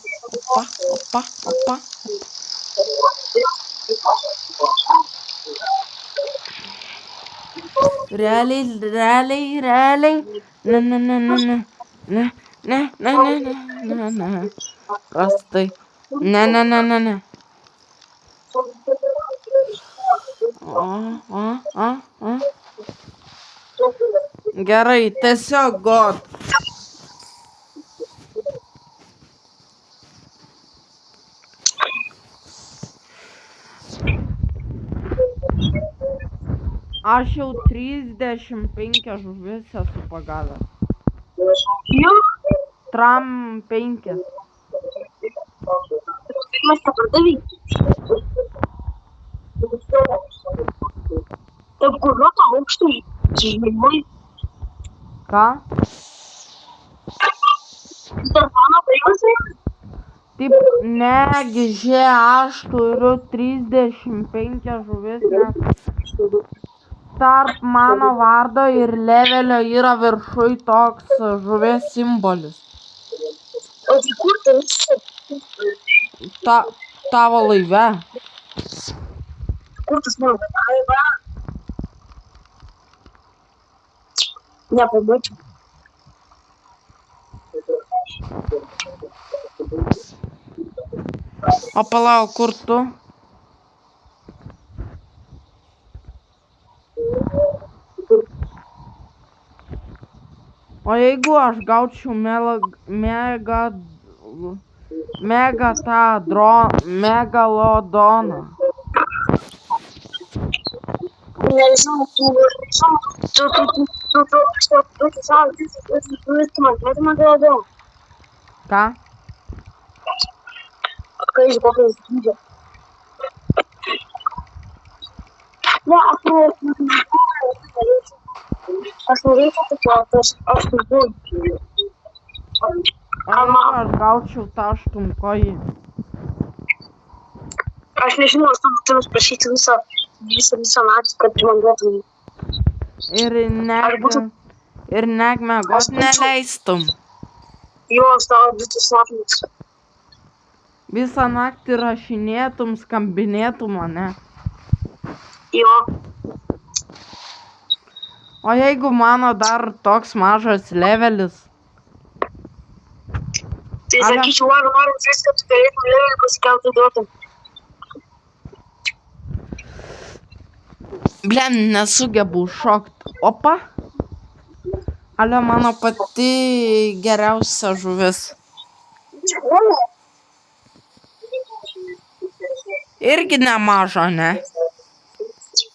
Realiai. Ne. Prastai. Ne. O. Gerai, tiesiog god. Aš jau 35 žuvis esu pagavęs. Tram 5. Mes nepardavai. Taip, kurio to aukštų žinimui? Ką? Dar mano baigasi? Taip, negi, aš turiu 35 žuvis, nes tarp mano vardo ir levelio yra viršuj toks žuvies simbolis. O tai kur tu esi? Tavo laive. Kur tas mano laiva? Nepamačiau. O palauk, kur tu? O jeigu aš gaučiau megalodoną? Nežinau, tu man galvodavau. Ką? Kai iš kokios dydžio. Ne, aš norėčiau tokios, aš turbūt. O jeigu aš gaučiau tą aštunkojį? Aš nežinau, aš turiu prašyti visą naktį, kad man duotum. Ir miegot neleistum. Jo, aš tau būtų sapnas. Visą naktį rašinėtum, skambinėtum mane. Jo. O jeigu mano dar toks mažas levelis? Tai sakyčiau, ar noriu viską, tu galėtum levelį pasikelti duotum. Blem, nesugebu šokt. Opa. Ale mano pati geriausia žuvis. Irgi nemaža, ne?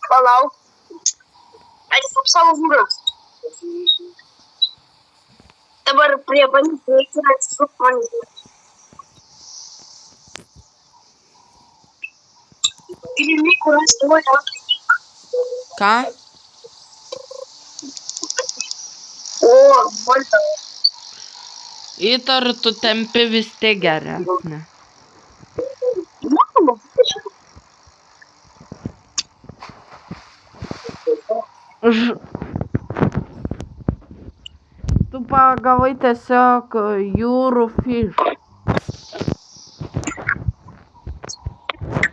Palauk, Atsisup savo vyras. Dabar prie bandyti eiti ir atsisup man. Grynai, kur aš noriu. Ką? O, bolta. Įtariu, tu tempi vis tiek geresnė. Įmanoma. Tu pagavai tiesiog jūrų fiš.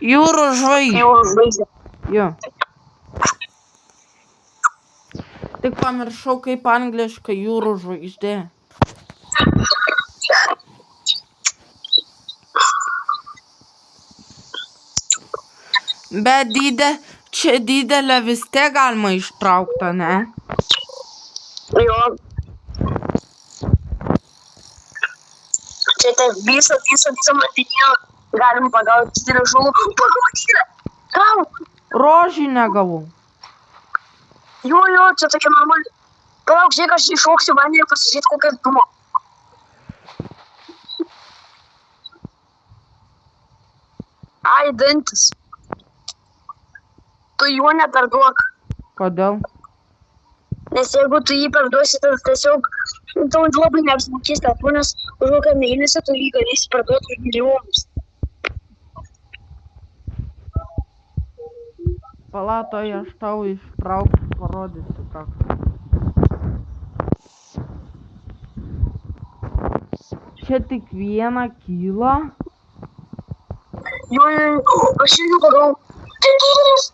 Jūrų žvaigždė. Jau žvaigždė. Jo. Tik pamiršau, kaip angliškai jūrų žvaigždė. Bet čia didelę vis tiek galima ištraukti, ne? Jo. Čia tai visą matinį galim pagauti didelę žuvų. Pagauti! Gau! Rožinę gavau. Jo, čia tokia normali. Palauk, žiūrėk, aš iššoksiu vandenį ir pasižiūrėti, kokia dumo. Ai, dantis. Tu jo neperduok. Kodėl? Nes jeigu tu jį perduosi, tai tiesiog tau labai neapsimokės telefonas, už kokią mėnesį tu jį galėsi parduoti už milijonus. Palatoje aš tau ištrauksiu, parodysiu ką. Čia tik viena kyla. Jo, aš irgi pagavau. Tai didelis.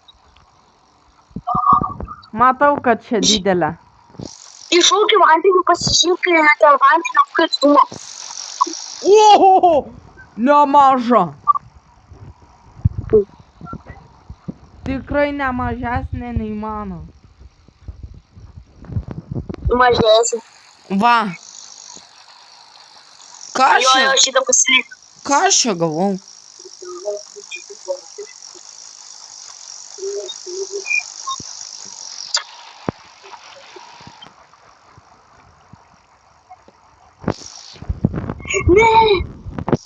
Matau, kad čia didelė. Iššauki vandenį, pasižiūrėk dėl vandenio apkaitumo. Oho! Nemaža. Tikrai nemažesnė nei mano. Mažesnė. Va. Ką aš Jo, šitą pasilik. Ką aš čia gavau?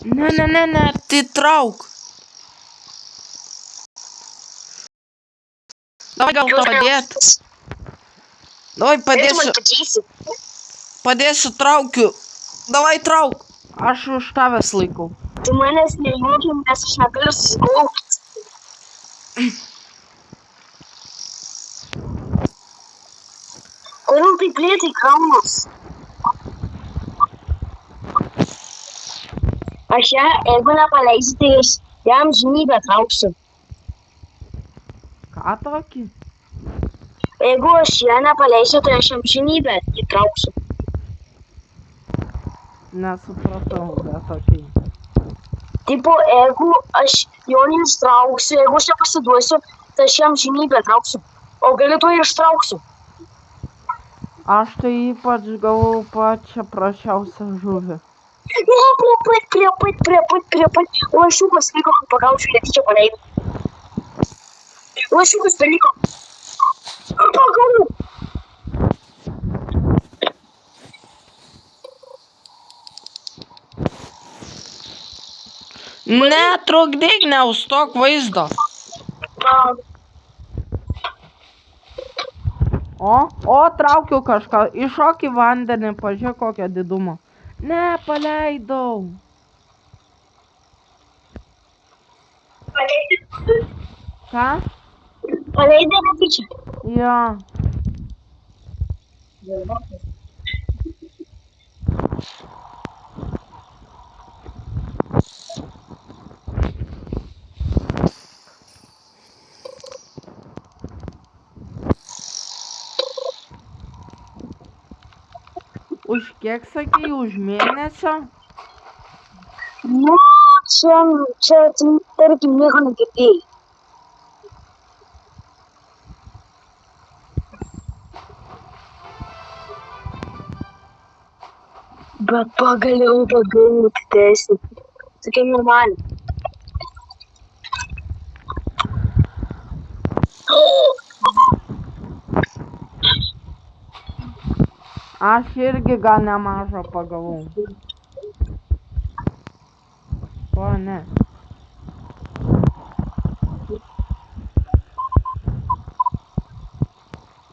Ne, tai trauk. Davai gal to padėt. Davai padėsiu, traukiu. Davai trauk. Aš už tavęs laikau. Tu manęs nejuokim, nes aš negaliu susigaukti. Kodėl taip lėtai kraunas? Aš ją, jeigu nepaleisi, tai aš jam žinybę trauksiu. Ką tokį? Jeigu aš ją nepaleisiu, tai aš jam žinybę įtrauksiu. Nesupratau, bet okei. Tipo, jeigu aš jo neištrauksiu, jeigu aš ją pasiduosiu, tai aš jam žinybę trauksiu. O gali to ir ištrauksiu. Aš tai ypač gavau pačią prašiausią žuvį. Ne, prie pat. Lašiukas liko, pagaučiau, netyčia paleidau. Lašiukas paliko. Pagau. Netrukdyk, neustok vaizdo. O, traukiu kažką. Iššok į vandenį, pažiūrėk kokią didumo. Ne, paleidau. Ką? Paleidai netyčia. Jo. Už kiek sakei, už mėnesio? Nu, čia tarkim, nieko negirdėjai. Bet pagaliau didesnį. Tokia normali. Aš irgi gal nemažą pagavau. O ne.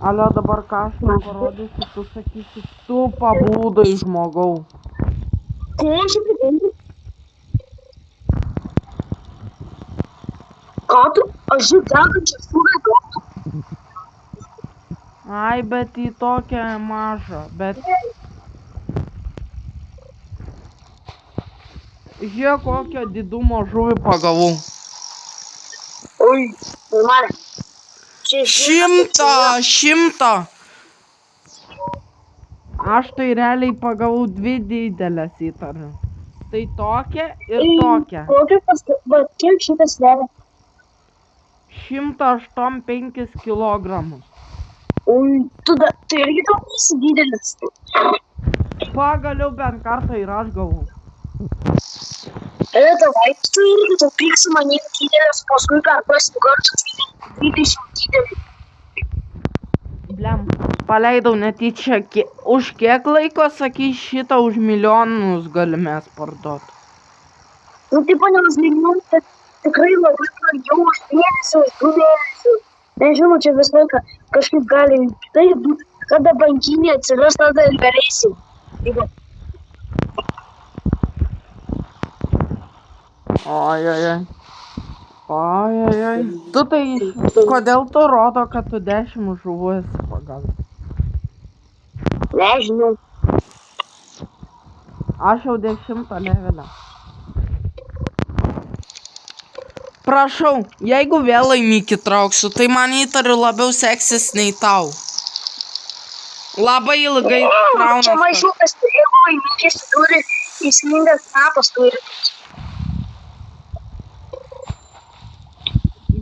Alio, dabar ką aš tau parodysiu, tu sakysi, tu pabūdai žmogau. Ko aš apibūdau? Ką tu? Aš žiūrėjau degančią fūrą gautų. Ai, bet į tokią mažą, bet... Žiūrėk, kokio didumo žuvį pagavau. Oi, normaliai. Čia 100. Aš tai realiai pagavau 2 didelės įtariu. Tai tokia ir tokia. Kokia pastaba, kiek šitas sveria? 185 kilogramų. Oi, tu irgi daug esi didelis. Pagaliau bent kartą ir aš gavau. Davai, tu irgi tu piksi manim didelis, paskui kartuosi kartu 20 didelį. Blem, paleidau netyčia. Už kiek laiko, sakai, šitą už milijonus galimės parduoti? Nu, taip panemas milijonų, tai tikrai labai brangiau už mėnesį, už 2 mėnesius. Nežinau, čia visą laiką kažkaip gali taip būti, kada bankinė atsiras, tada ir galėsim. Ojojoj. Ojojoj. Tu tai, kodėl tu rodo, kad tu 10 žuvų esi pagavęs? Nežinau. Aš jau 10 levelę. Prašau, jeigu vėl laimikį trauksiu, tai man įtariu labiau seksis nei tau. Labai ilgai traunas. Čia mažiukas, jeigu laimikis turi įsmingas snapas, turi.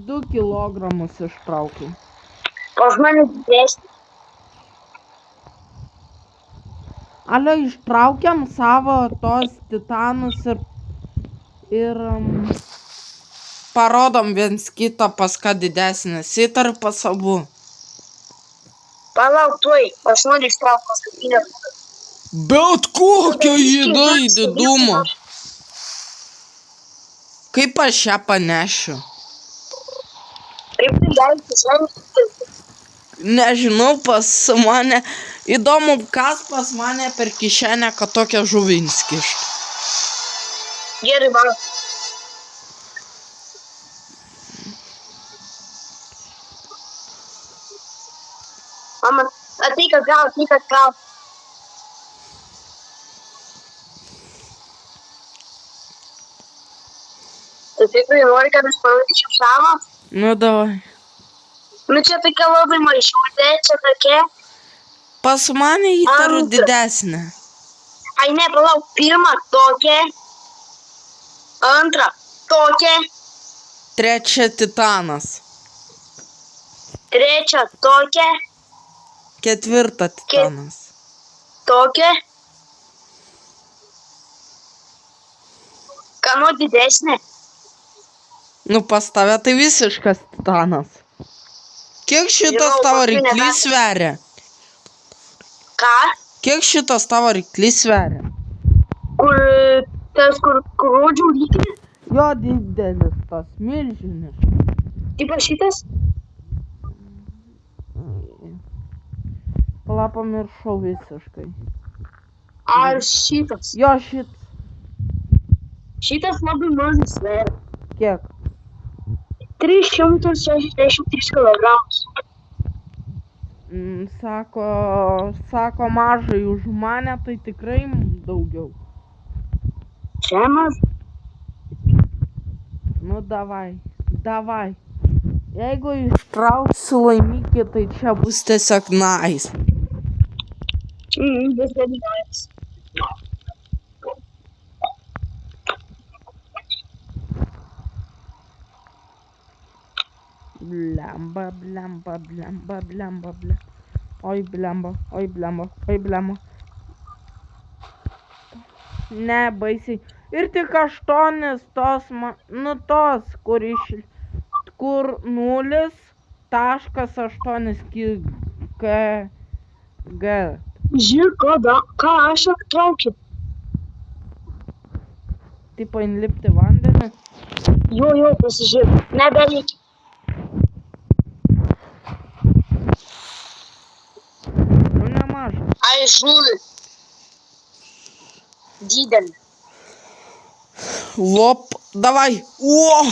2 kilogramus ištraukiau. Pas mane didesnį. Alio, ištraukiam savo tos titanus ir parodom viens kitą, pas ką didesnis. Įtariu pas abu. Palauk, tuoj, aš noriu ištraukti paskutinę. Bet kokio jėdai didumo. Kaip aš ją panešiu? Kaip tai gali žengti? Nežinau, pas mane. Įdomu, kas pas mane per kišenę, kad tokią žuvį įskišt. Gerai, man. Mama, ateik atgal, ateik atgal. Tu tikrai nori, kad aš parodyčiau savo? Nu, davai. Nu, čia tokia labai mažiutė, čia tokia. Pas mane įtariu didesnė. Ai, ne, palauk, pirmą tokia. Antrą tokia. 3 titanas. Trečią tokia. 4 titanas. Tokia. Kano didesnė. Nu, pas tave tai visiškas titanas. Kiek šitas tavo ryklys sveria? Ką? Kiek šitas tavo ryklys sveria? Kur tas, kur rodžiau ryklį? Jo didelis tas, milžiniškas. Taip šitas? Pala, pamiršau visiškai. Ar šitas? Jo šit. Šitas labai mažas sveria. Kiek? 363 kilogramus. Sako mažai už mane, tai tikrai daugiau. Čia mažai. Nu, davai. Jeigu ištrauksiu laimikį, tai čia bus tiesiog nice. Bus labai nice. Blemba. Oi, blemba. Ne, baisiai. Ir tik 8 tos, tos, kur 0,8 kg. Žiūrėk, ką aš attraukiu. Tipo, inlipti vandenį. Jo, pasižiūrėk. Nebereikia. Nu, nemažą. Ai, žuvį. Didelį. Lop, davai. O!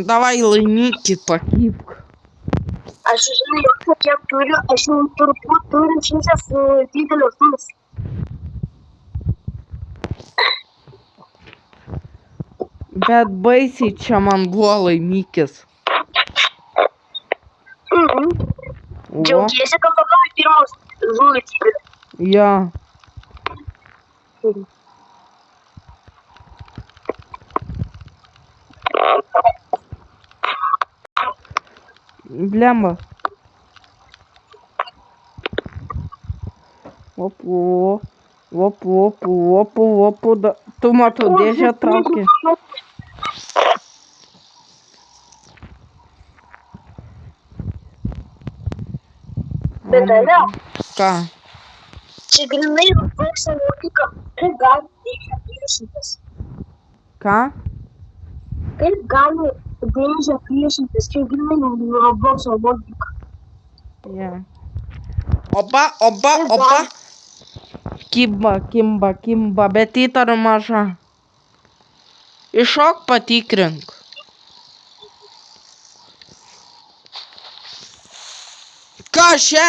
Davai laimikį pakibk. Aš žinau, kiek turiu, aš jau turbūt turiu 100 didelio žuvis. Bet baisiai čia man buvo laimikis. O, Džiaugiesi, kad pagavai pirmos žuvį didelį. ja. Blemba. Opu. Tu matau dėžę trauki. Bet tada, Ką? čia grinai Roblox'o logika, kaip gali dėžę priešintis. Ką? Kaip gali dėžę priešintis, čia grinai Roblox'o logika. Ja. Opa. Kimba, bet įtariu maža. Iššok patikrink. Ką čia?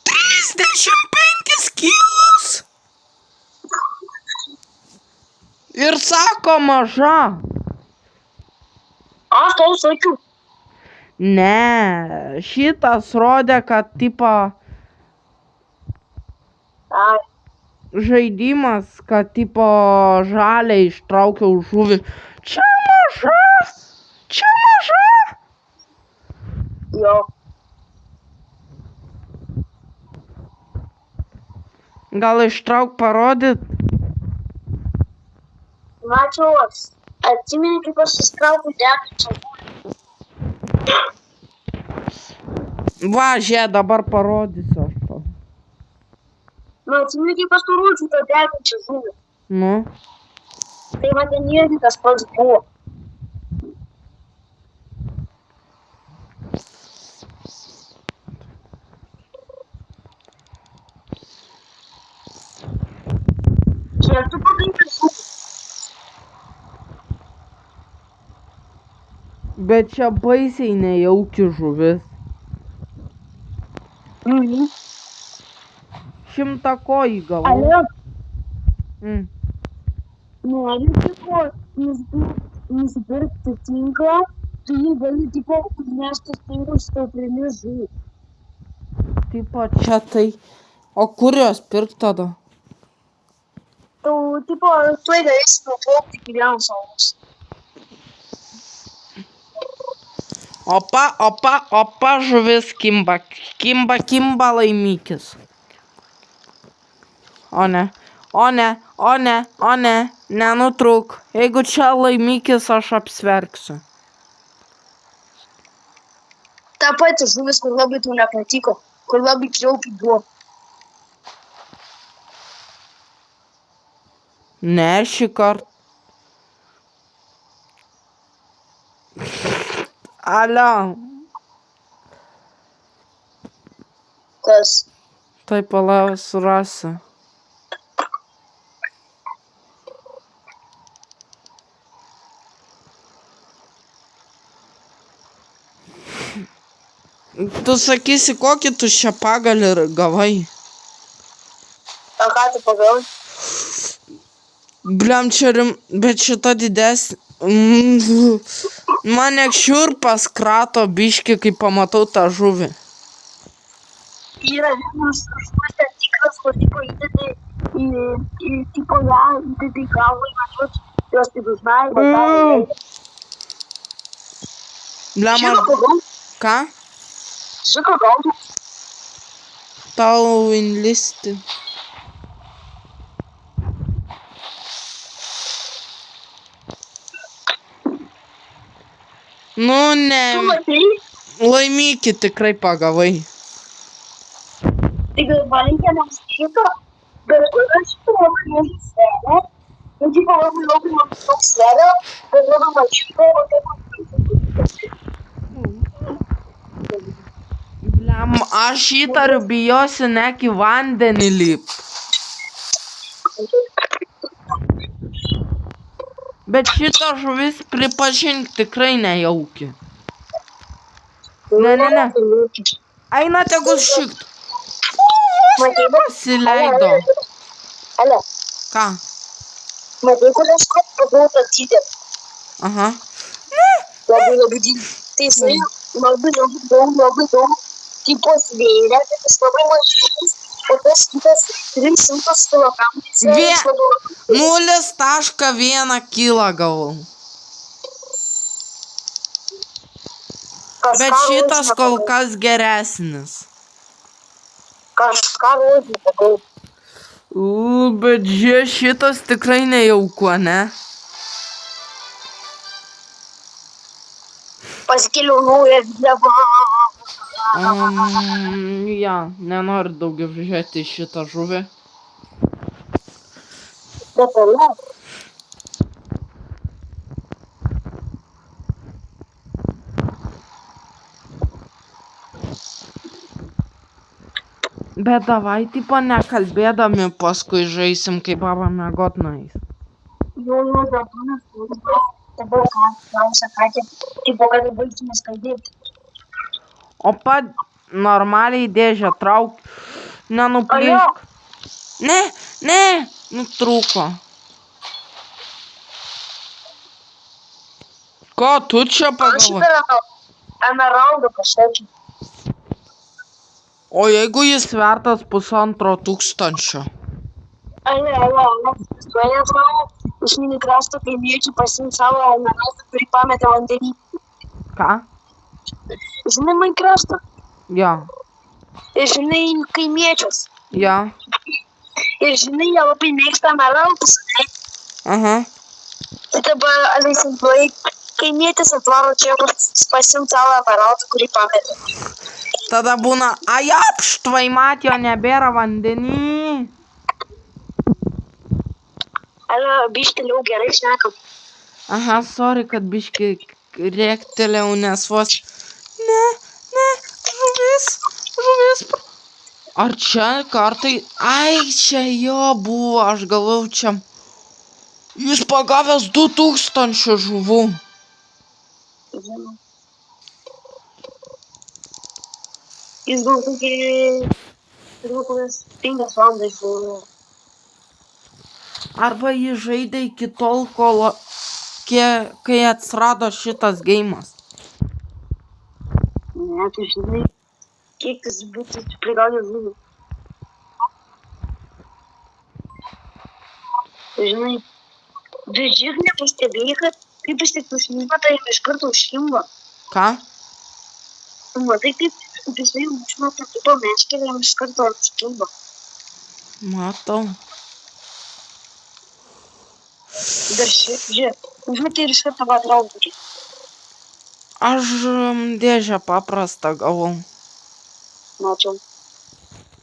35 kilus. Ir sako maža. Aš tau sakiau. Ne, šitas rodė, kad tipo Ai, žaidimas, kad tipo žalią ištraukiau žuvį. Čia maža. jo. Gal ištrauk parodyt? Mačiau, atsimeni, kaip aš įstraukiu degančią žuvį. Va, žiūrėk, dabar parodysiu aš tau. Nu, atsimeni, kaip aš nurodžiau tą degančią žuvį. Nu, Tai man ten irgi tas pats buvo. Kiek tu pagaisi žuvį? bet čia baisiai nejauki žuvis. 100 kojį gavau. Ale, Mm. nori tipo nusipirkti tinklą, tu jį gali tipo užnešti tinklus tau primis žuvį. Tipo čia tai. O kur jos pirkt tada? Tu tipo, tu galėsi nuplaukti iki vienos salos. Opa, žuvis kimba. Kimba laimikis. O ne, nenutrūk. Jeigu čia laimikis, aš apsverksiu. Ta pati žuvis, kur labai tau nepatiko, kur labai kriaukiai buvo. Ne, šį kartą. Alio. Kas? Tai palauk surasiu. Tu sakysi, kokį tu šią pagalį gavai? O ką tu pagavai? Bliam, čia bet šita didesnė. Mane šiurpas krato biški, kai pamatau tą žuvį. Yra vienas žuvis ten tikras, kur tipo įdedi į tipo ją, įdedi į galvą, įvažiuot, jos taip užnaigo, Bliam, Žino, pagau, ką? žino, gaudu. Tau inlisti. Nu, Tu ne. matei? Laimykį tikrai pagavai. Tai gal valinkė mums šito, bet kur aš labai mažai serė. Nu, tipo, labai daug serė, bet labai mačiuko, o tai Bliam, aš įtariu bijosi nek į vandenį lip. Bet šita žuvis pripažink tikrai nejauki. Ne. Eina tegul šikt. Pasileido. Ale, Ką? matai, kur aš kaip pagavau taksitę. Aha. Labai didelis. Tai jisai labai daug, tipo svėrė, bet jis labai mažas. O tas kitas 300 kilogramų. 0,1 kilą gavau. Bet šitas kol kas geresnis. Kažką rodžiu, sakau. Bet šitas tikrai nejauku, ne? Pasikėliau naują vėliavą. Ja, nenoriu daugiau žiūrėti šitą žuvį. Bet ale. Bet davai, tipo, nekalbėdami paskui žaisim, kai baba miegot nueis. Jo, dabar klausia, ką tipo, kad baigtumės kalbėti. O pat normaliai dėžę trauk, nenuplyšk. Ne, nutrūko. Ko tu čia Aš pagavai? šitą emeraldą kažkokį. O jeigu jis vertas 1500? Ale, suėjęs mano iš Minecrafto kaimiečių pasiimt savo emeraldą, kurį pametė vandenį. Ką? Žinai Minecraftą? Jo. Ir žinai kaimiečius. Jo. Ir žinai, jie labai mėgsta emeraldus, ne? Aha. Tai dabar Aleisintuoj kaimietis atvaro čia, kur pasiimt savo emeraldą, kurį pametė. Tada būna, ajapštvai mat, jo nebėra vandenį. Ale, bišteliau gerai šnekam. Aha, sorry, kad biški rėktelėjau, nes vos... Ne, žuvis. Ar čia kartai... Ai, čia jo buvo, aš galvau čia... Jis pagavęs 2000 žuvų. Žinau. Jis gal kokį... Turbūt kokias 5 valandas buvo. Arba jį žaidė iki tol, kai atsirado šitas geimas. Ne, tu žinai, kiek tas būtų prigaudęs žuvų. Žinai, bet žiūrėk, nepastebėjai, kad kaip jis tik užmygo, tai iš karto užkimba. Ką? Matai, kaip jisai užmeta kito meškelį, jam iš karto užkimba. Matau. Dar žiūrėk, užmetė ir iš karto patraukė. Aš dėžę paprastą gavau. Mačiau.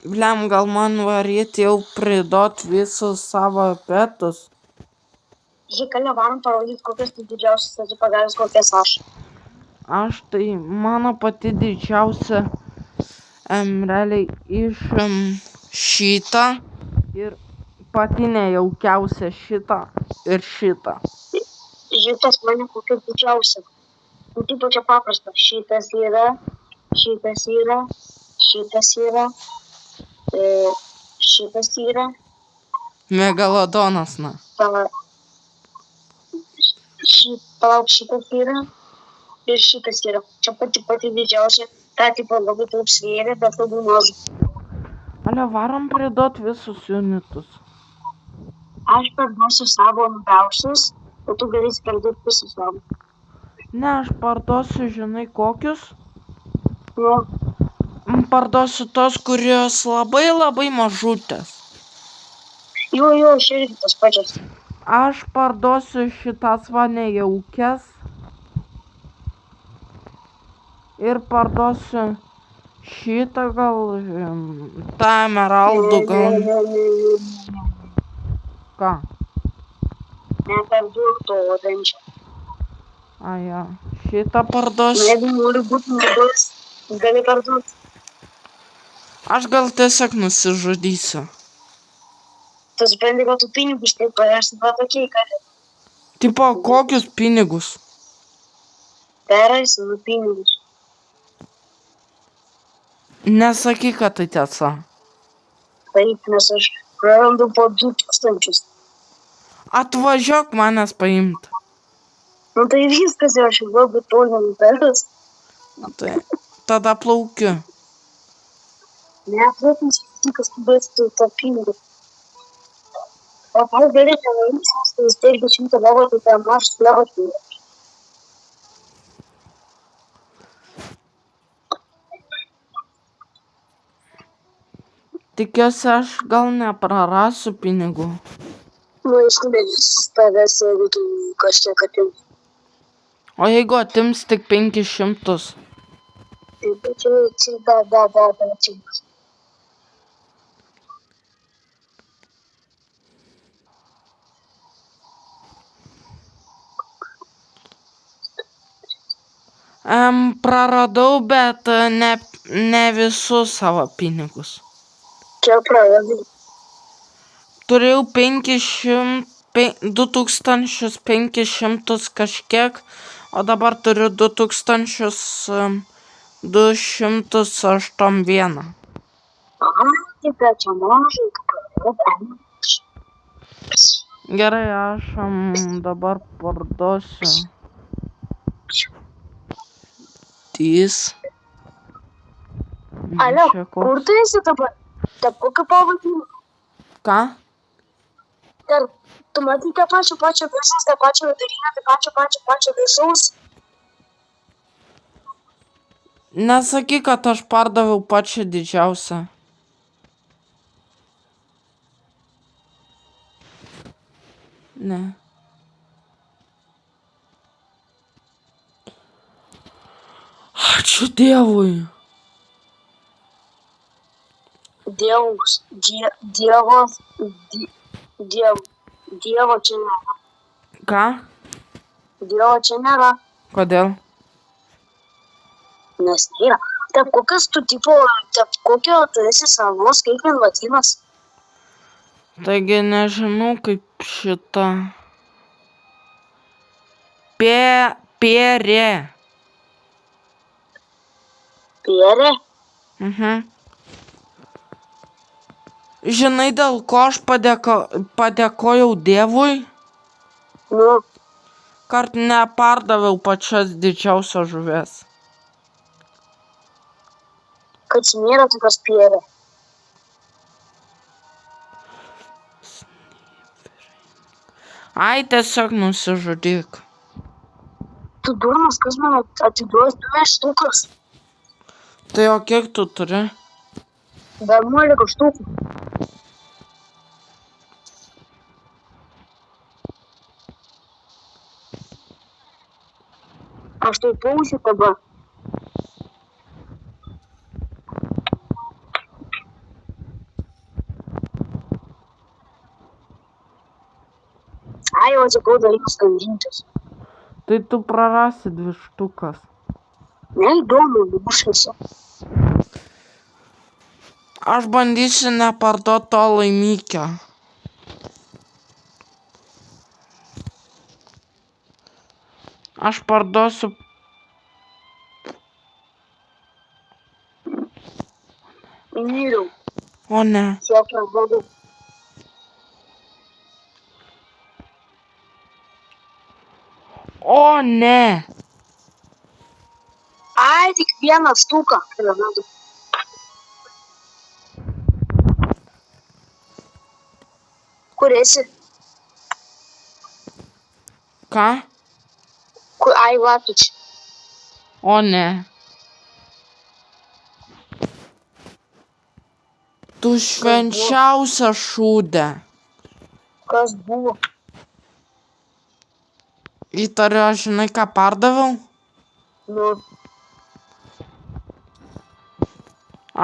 Bliam, gal man varyt jau pridot visus savo petus? Žiūrėk, gal nevarom parodyti, kokias tai didžiausias esi pagavęs, kokias aš. Aš tai mano pati didžiausia realiai iš šitą ir pati nejaukiausia šitą ir šitą. Žiūrėk, mane kokia didžiausia. Nu, taip čia paprasta. Šitas yra, šitas yra, šitas yra, šitas yra. Megalodonas, na. Palauk, šitas yra ir šitas yra. Čia pati didžiausia. Ta tipo labai taip svėrė, bet labai maža. Ale, varom pridot visus unitus. Aš parduosiu savo labiausius, o tu galėsi parduoti visus savo. Ne, aš parduosiu, žinai, kokius? Nu, Parduosiu tos, kurios labai mažutės. jo, aš irgi tas pačias. Aš parduosiu šitas va nejaukės. Ir parduosiu šitą gal, tą emeraldų gal. Ką? Ne per daug to odančio. A, jo. Šitą parduosiu. Jeigu nori būti naudus, gali parduoti. Aš gal tiesiog nusižudysiu. Tu supranti, kad tu pinigus taip parešti patokiai, kad Tipo, kokius pinigus? perėsi nu pinigus. Nesakyk, kad tai tiesa. Taip, nes aš prarandu po 2000. Atvažiuok manęs paimti. Nu tai viskas, jau aš jau labai toli nuperis. Na tai tada plaukiu. Ne, trūkins, tikas kubėti tą pinigų. O gal galite laimės, tai vis tiek 100 lavo, tai tam aš lavo pinigų. Tikiuosi, aš gal neprarasiu pinigų. Nu, jis nebės tavęs, jeigu tu kažkiek atims. O jeigu atims tik 500? Tai čia, da, čia. Praradau, bet ne visus savo pinigus. Čia praradai. Turėjau 2500 kažkiek, o dabar turiu 2281. Aha, tai čia mažai, praradai. Gerai, aš dabar parduosiu. Tys. Alio, kur tu esi dabar? Tarp kokio pavadinimo? Ką? Tarp, tu matai tą pačią viršaus, tą pačią vidurinę, tą pačią viršaus. Nesakyk, kad aš pardaviau pačią didžiausią. Ne. Ačiū Dievui. Dievo čia nėra. Ką? Dievo čia nėra, Kodėl? nes nėra. Tarp kokios tu tipo, tarp kokio tu esi savos, kaip invatyvas. Taigi nežinau kaip šita. Pierė. Pierė? Žinai, dėl ko aš padėkojau Dievui? Nu, Kart nepardaviau pačios didžiausios žuvies. kad nėra tokios pierė. Ai, tiesiog nusižudyk. Tu durnas, kas man atiduos 2 štukas. Tai o kiek tu turi? 11 štukų. Aš tai pausiu dabar. Ai, o čia kau dalykus skandintis. Tai tu prarasi 2 štukas. Neįdomu, bušėsi. Aš bandysiu neparduoti to laimikio. Aš parduosiu. Myriau. O ne. Tiek jau blogai. O ne. Ai, tik 1 štuką. Kur esi? Ką? Kur, ai, latuči. O ne. Tu švenčiausia šūdė. Kas buvo? Įtariu, žinai, ką pardaviau? Nu,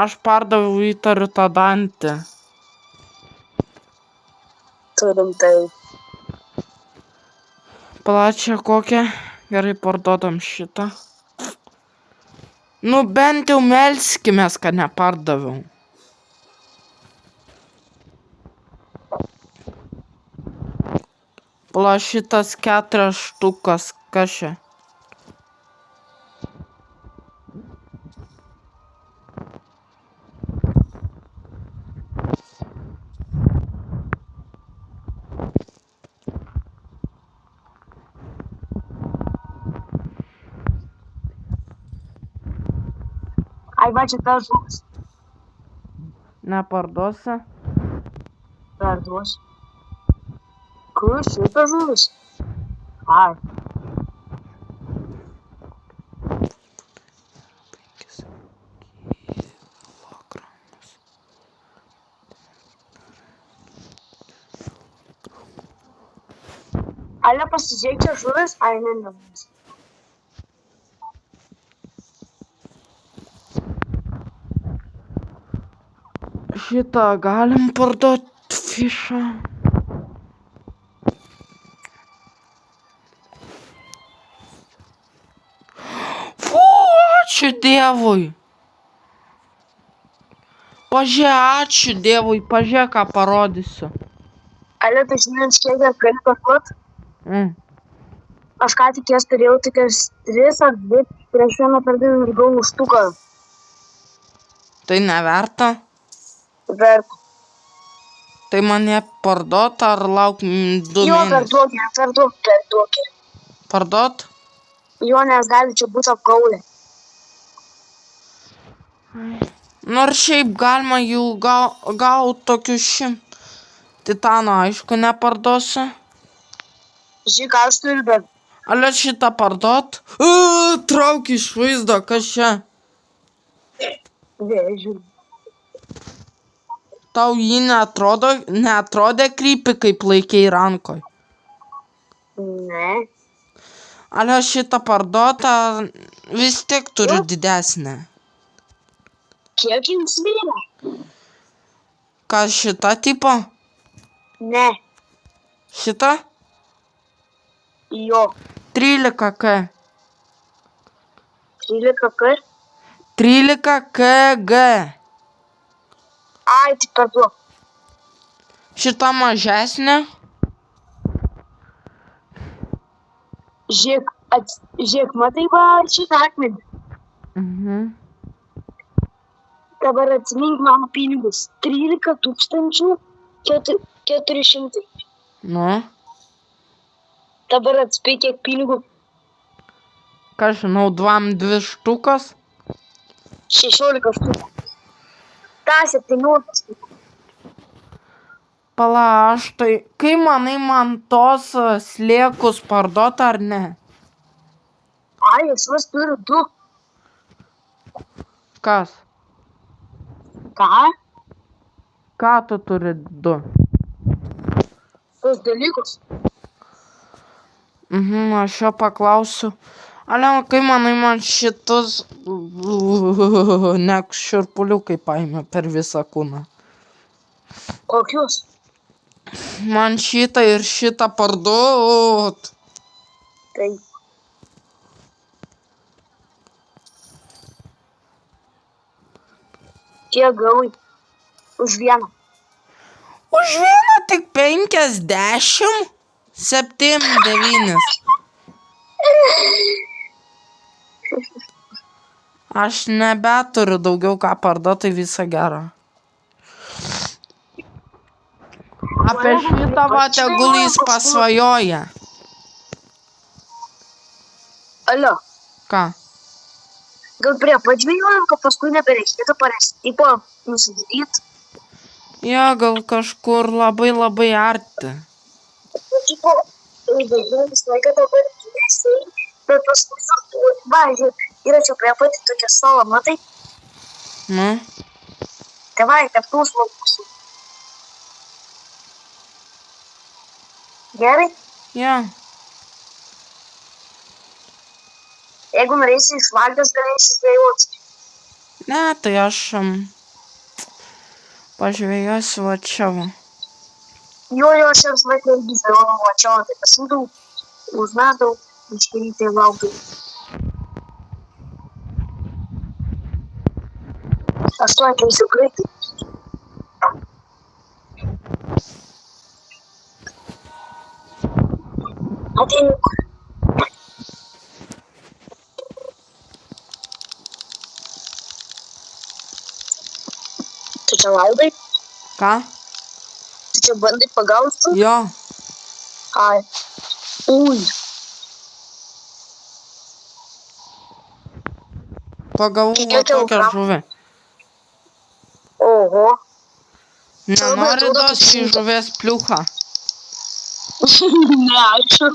Aš pardaviau įtariu tą dantį. Turim tai. Plačią kokią. Gerai, parduodam šitą. Nu bent jau melskimės, kad nepardaviau. Pala šitas 4 štukas, kas čia? Ai, va, čia tas žuvis. Neparduosi? Perduosiu. Kur šitas žuvis? Ai. Ale pasižiūrėk, čia žuvis? Ai, ne, nebus. Šitą galim parduoti fišą. Fu, ačiū Dievui. Ačiū Dievui, pažiūrėk, ką parodysiu. Ale, tai žinai, kiek gali parduot? Aš ką tik jas turėjau tokias 3 ar 2, prieš vieną pardaviau ir gavau štuką. Tai neverta? Verta. Tai man ją parduot ar lauk 2 Jo, mėnesius? perduok. Parduot? Jo, nes gali čia būti apgaulė. Nors šiaip galima jų gaut tokius 100. Titano, aišku, neparduosiu. Žiūrėk, ką aš turiu, bet Ale šitą parduot? Trauk iš vaizdo, kas čia? vėžiu. Tau jį neatrodė krypi, kaip laikei rankoj. Ne. Ale šitą parduotą vis tiek turiu didesnę. Kiek jums vyra? Kas šita tipo? Ne. Šita? Jo. 13K. 13 kar. 13 kg. Ai, tai perduok. Šita mažesnė? Žiūrėk, matai va šitą akmenį. Dabar atsimink mano pinigus. 13 400. Nu, Dabar atspėk, kiek pinigų. ką žinau, 2 štukas? 16 štukų. Ta 17 štukų. Pala, aš tai, kai manai man tos sliekus parduot ar ne? Ai, aš vas turiu 2. Kas? Ką? Ką tu turi 2? Tos dalykus. Aš jo paklausiu. Ale, kai manai man šitus nek šiurpuliukai paėmė per visą kūną. Kokius? Man šitą ir šitą parduot. Tai. Kiek gavai? Už vieną. Už vieną tik 50? 7, 9. Aš nebeturiu daugiau ką parduot, tai visą gerą. Apie šitą va tegul jis pasvajoja. Alio, Ką? gal prie padžvėjojom, kad paskui nebereikėtų tipo nusidaryt. Jo, gal kažkur labai arti. Tipo, vaidinu visą laiką dabar gyvesiai, bet paskui važiuoju. Yra čia prie pati tokia sala, matai? Nu, Tėvai, tarp tų smulkusių. Gerai? jo. Jeigu norėsi iš valgės, galėsi žvejoti. Ne, tai aš pažvėjosiu va čia va. Jo, aš jau visą laiką irgi žvejojau, va čia, tai pasimdau, užmetau, iškelytį laukiu. Aš tuo ateisiu greitai. Ateinu. Tu čia laudai? Ką? Tu čia bandai pagauti? Jo. Ai. Ui. Pagavau va Kiek tokią kilogramų? žuvį. Oho. Nenori atrodo, duoti kaip žuvies pliuchą. Ne, ačiū.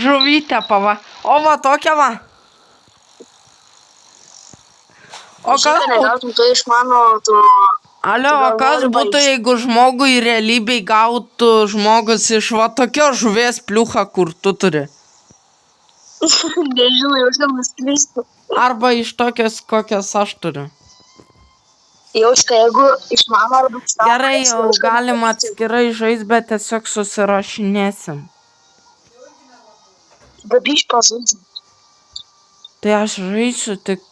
Žuvytę pava. O va tokia va. O Šitą kas būtų? negautum, tu iš mano, tu... Alio, o gal kas nori būtų, baigti? jeigu žmogui realybėj gautų žmogus iš va tokios žuvies pliuchą, kur tu turi? Nežinau, jau gal nuskristų. Arba iš tokios, kokias aš turiu. Jaučka, jeigu iš mano arba iš tavo... Gerai, jau galim atskirai žaisti, bet tiesiog susirašinėsim. Dabyš pažaidžiu. Tai aš žaisiu, tik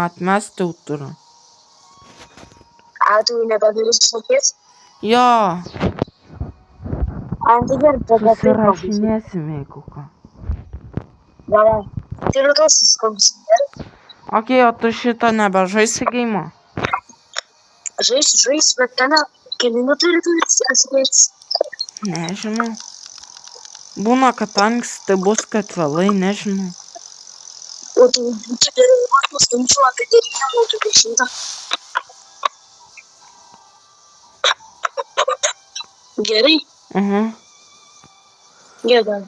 atmesti jau turiu. A, tu nebegali šnekėti? Jo, A, tai gerai, tada taip pažaidžiu. susirašinėsim, jeigu ką. Gerai. Tai yra tos suskamsi, gerai? Ok, o tu šitą nebežaisi geimo? Žaisiu, bet ten keli neturi atsikėsti. Nežinau. Būna, kad anksti bus, kad vėlai, nežinau. O tu būtų gerai, jeigu aš pastumčiau apie 9 minutų 10. Gerai? Gerai.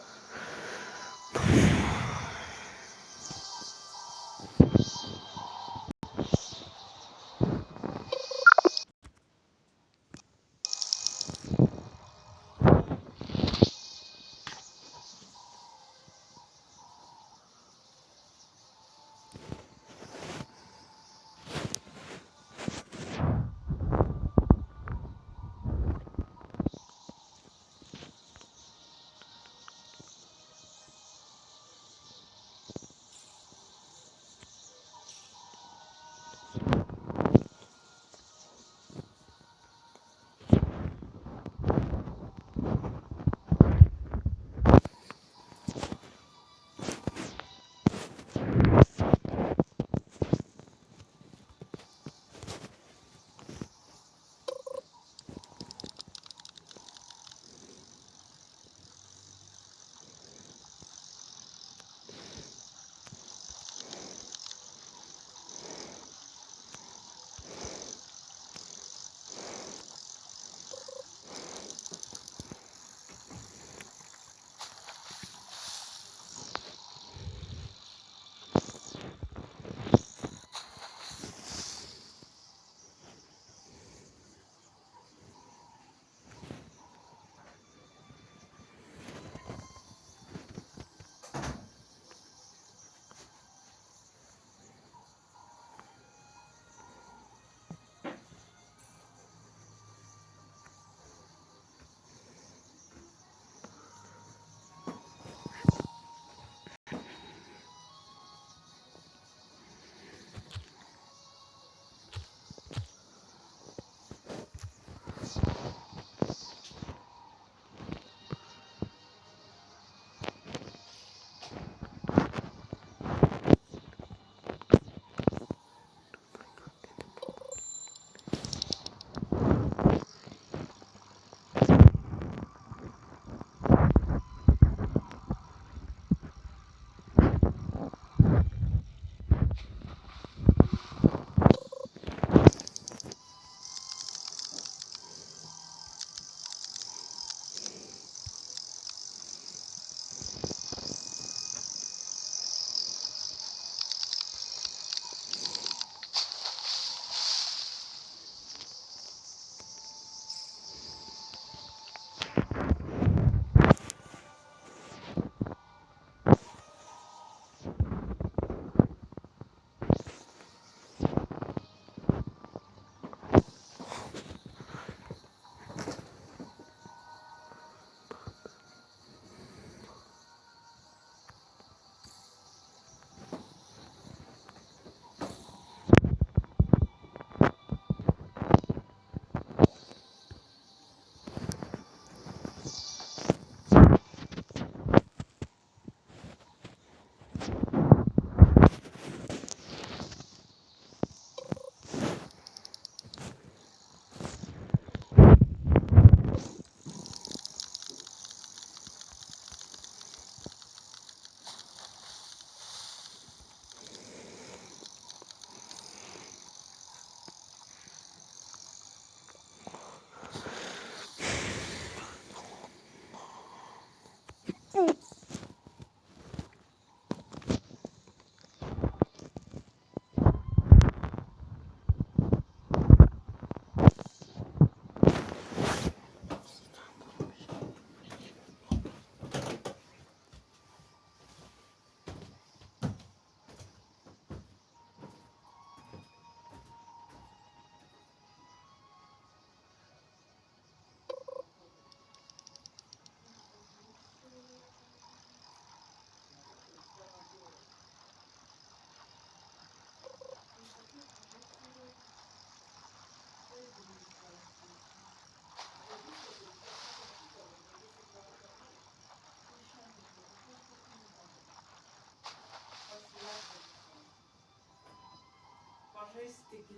iki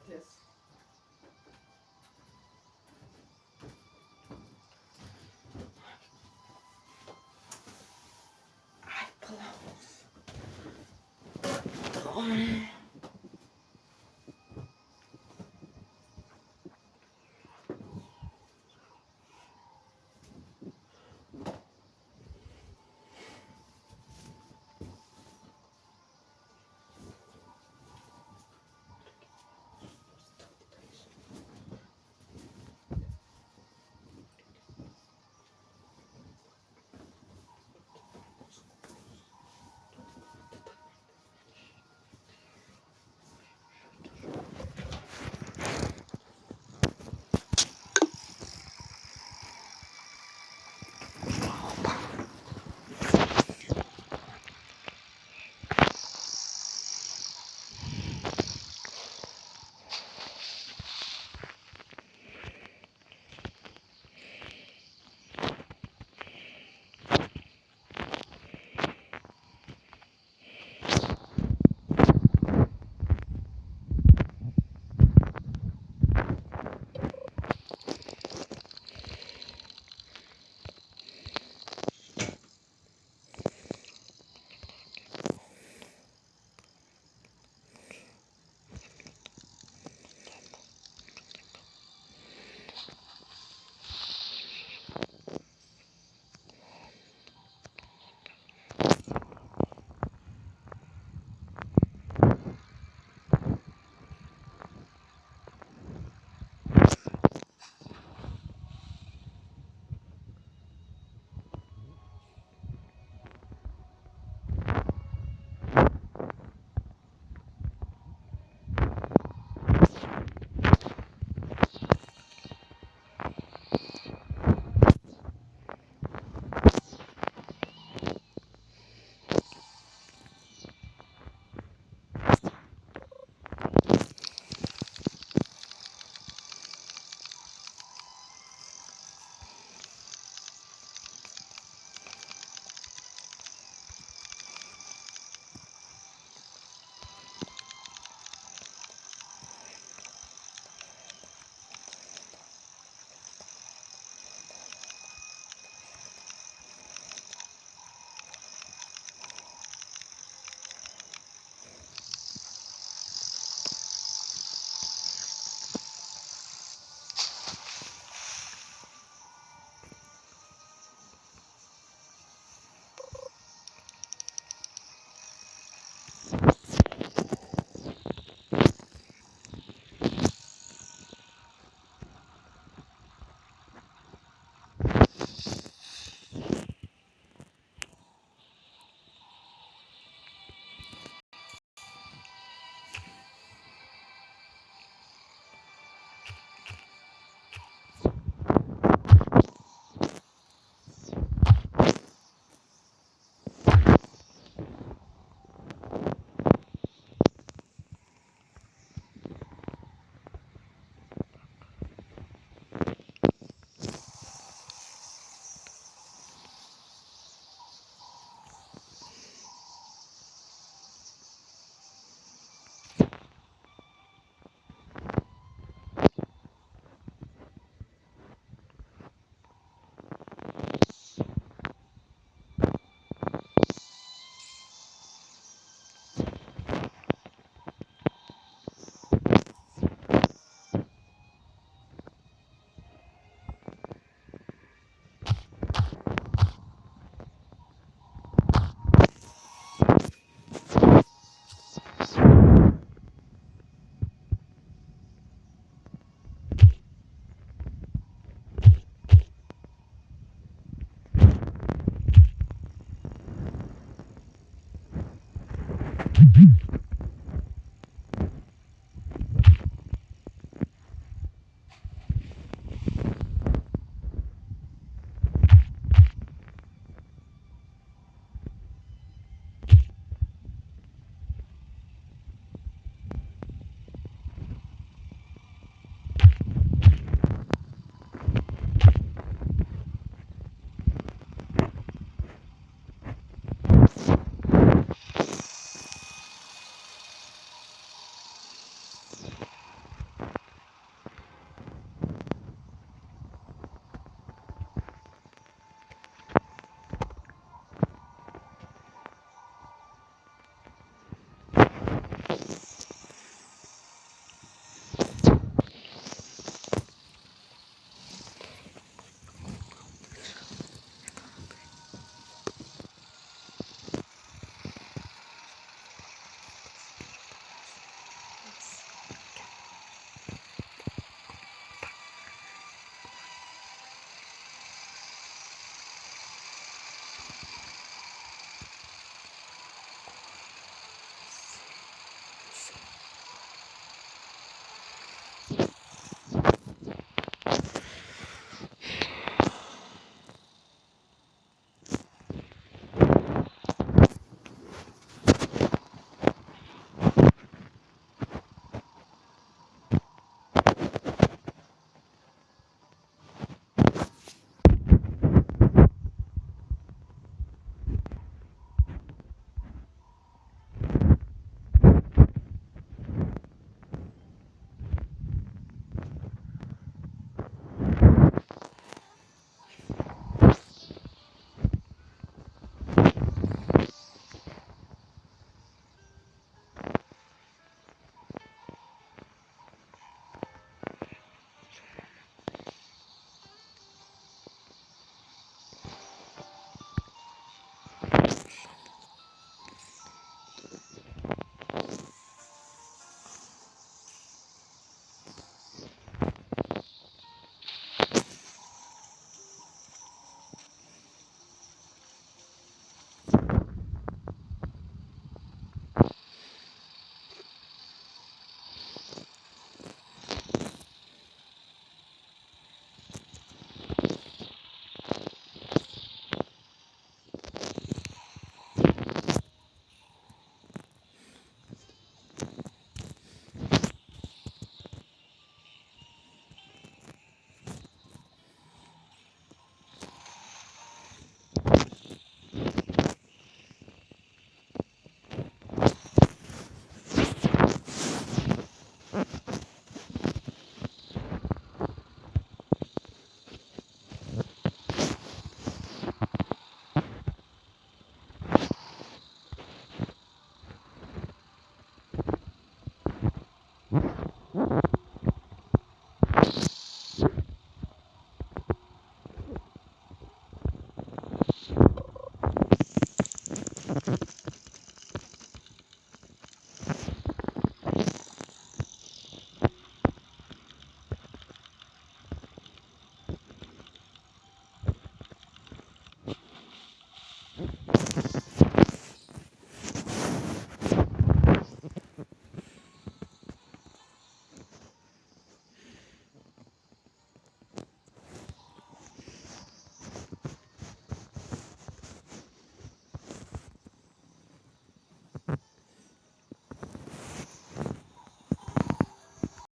3. Ai, palauk. Oi.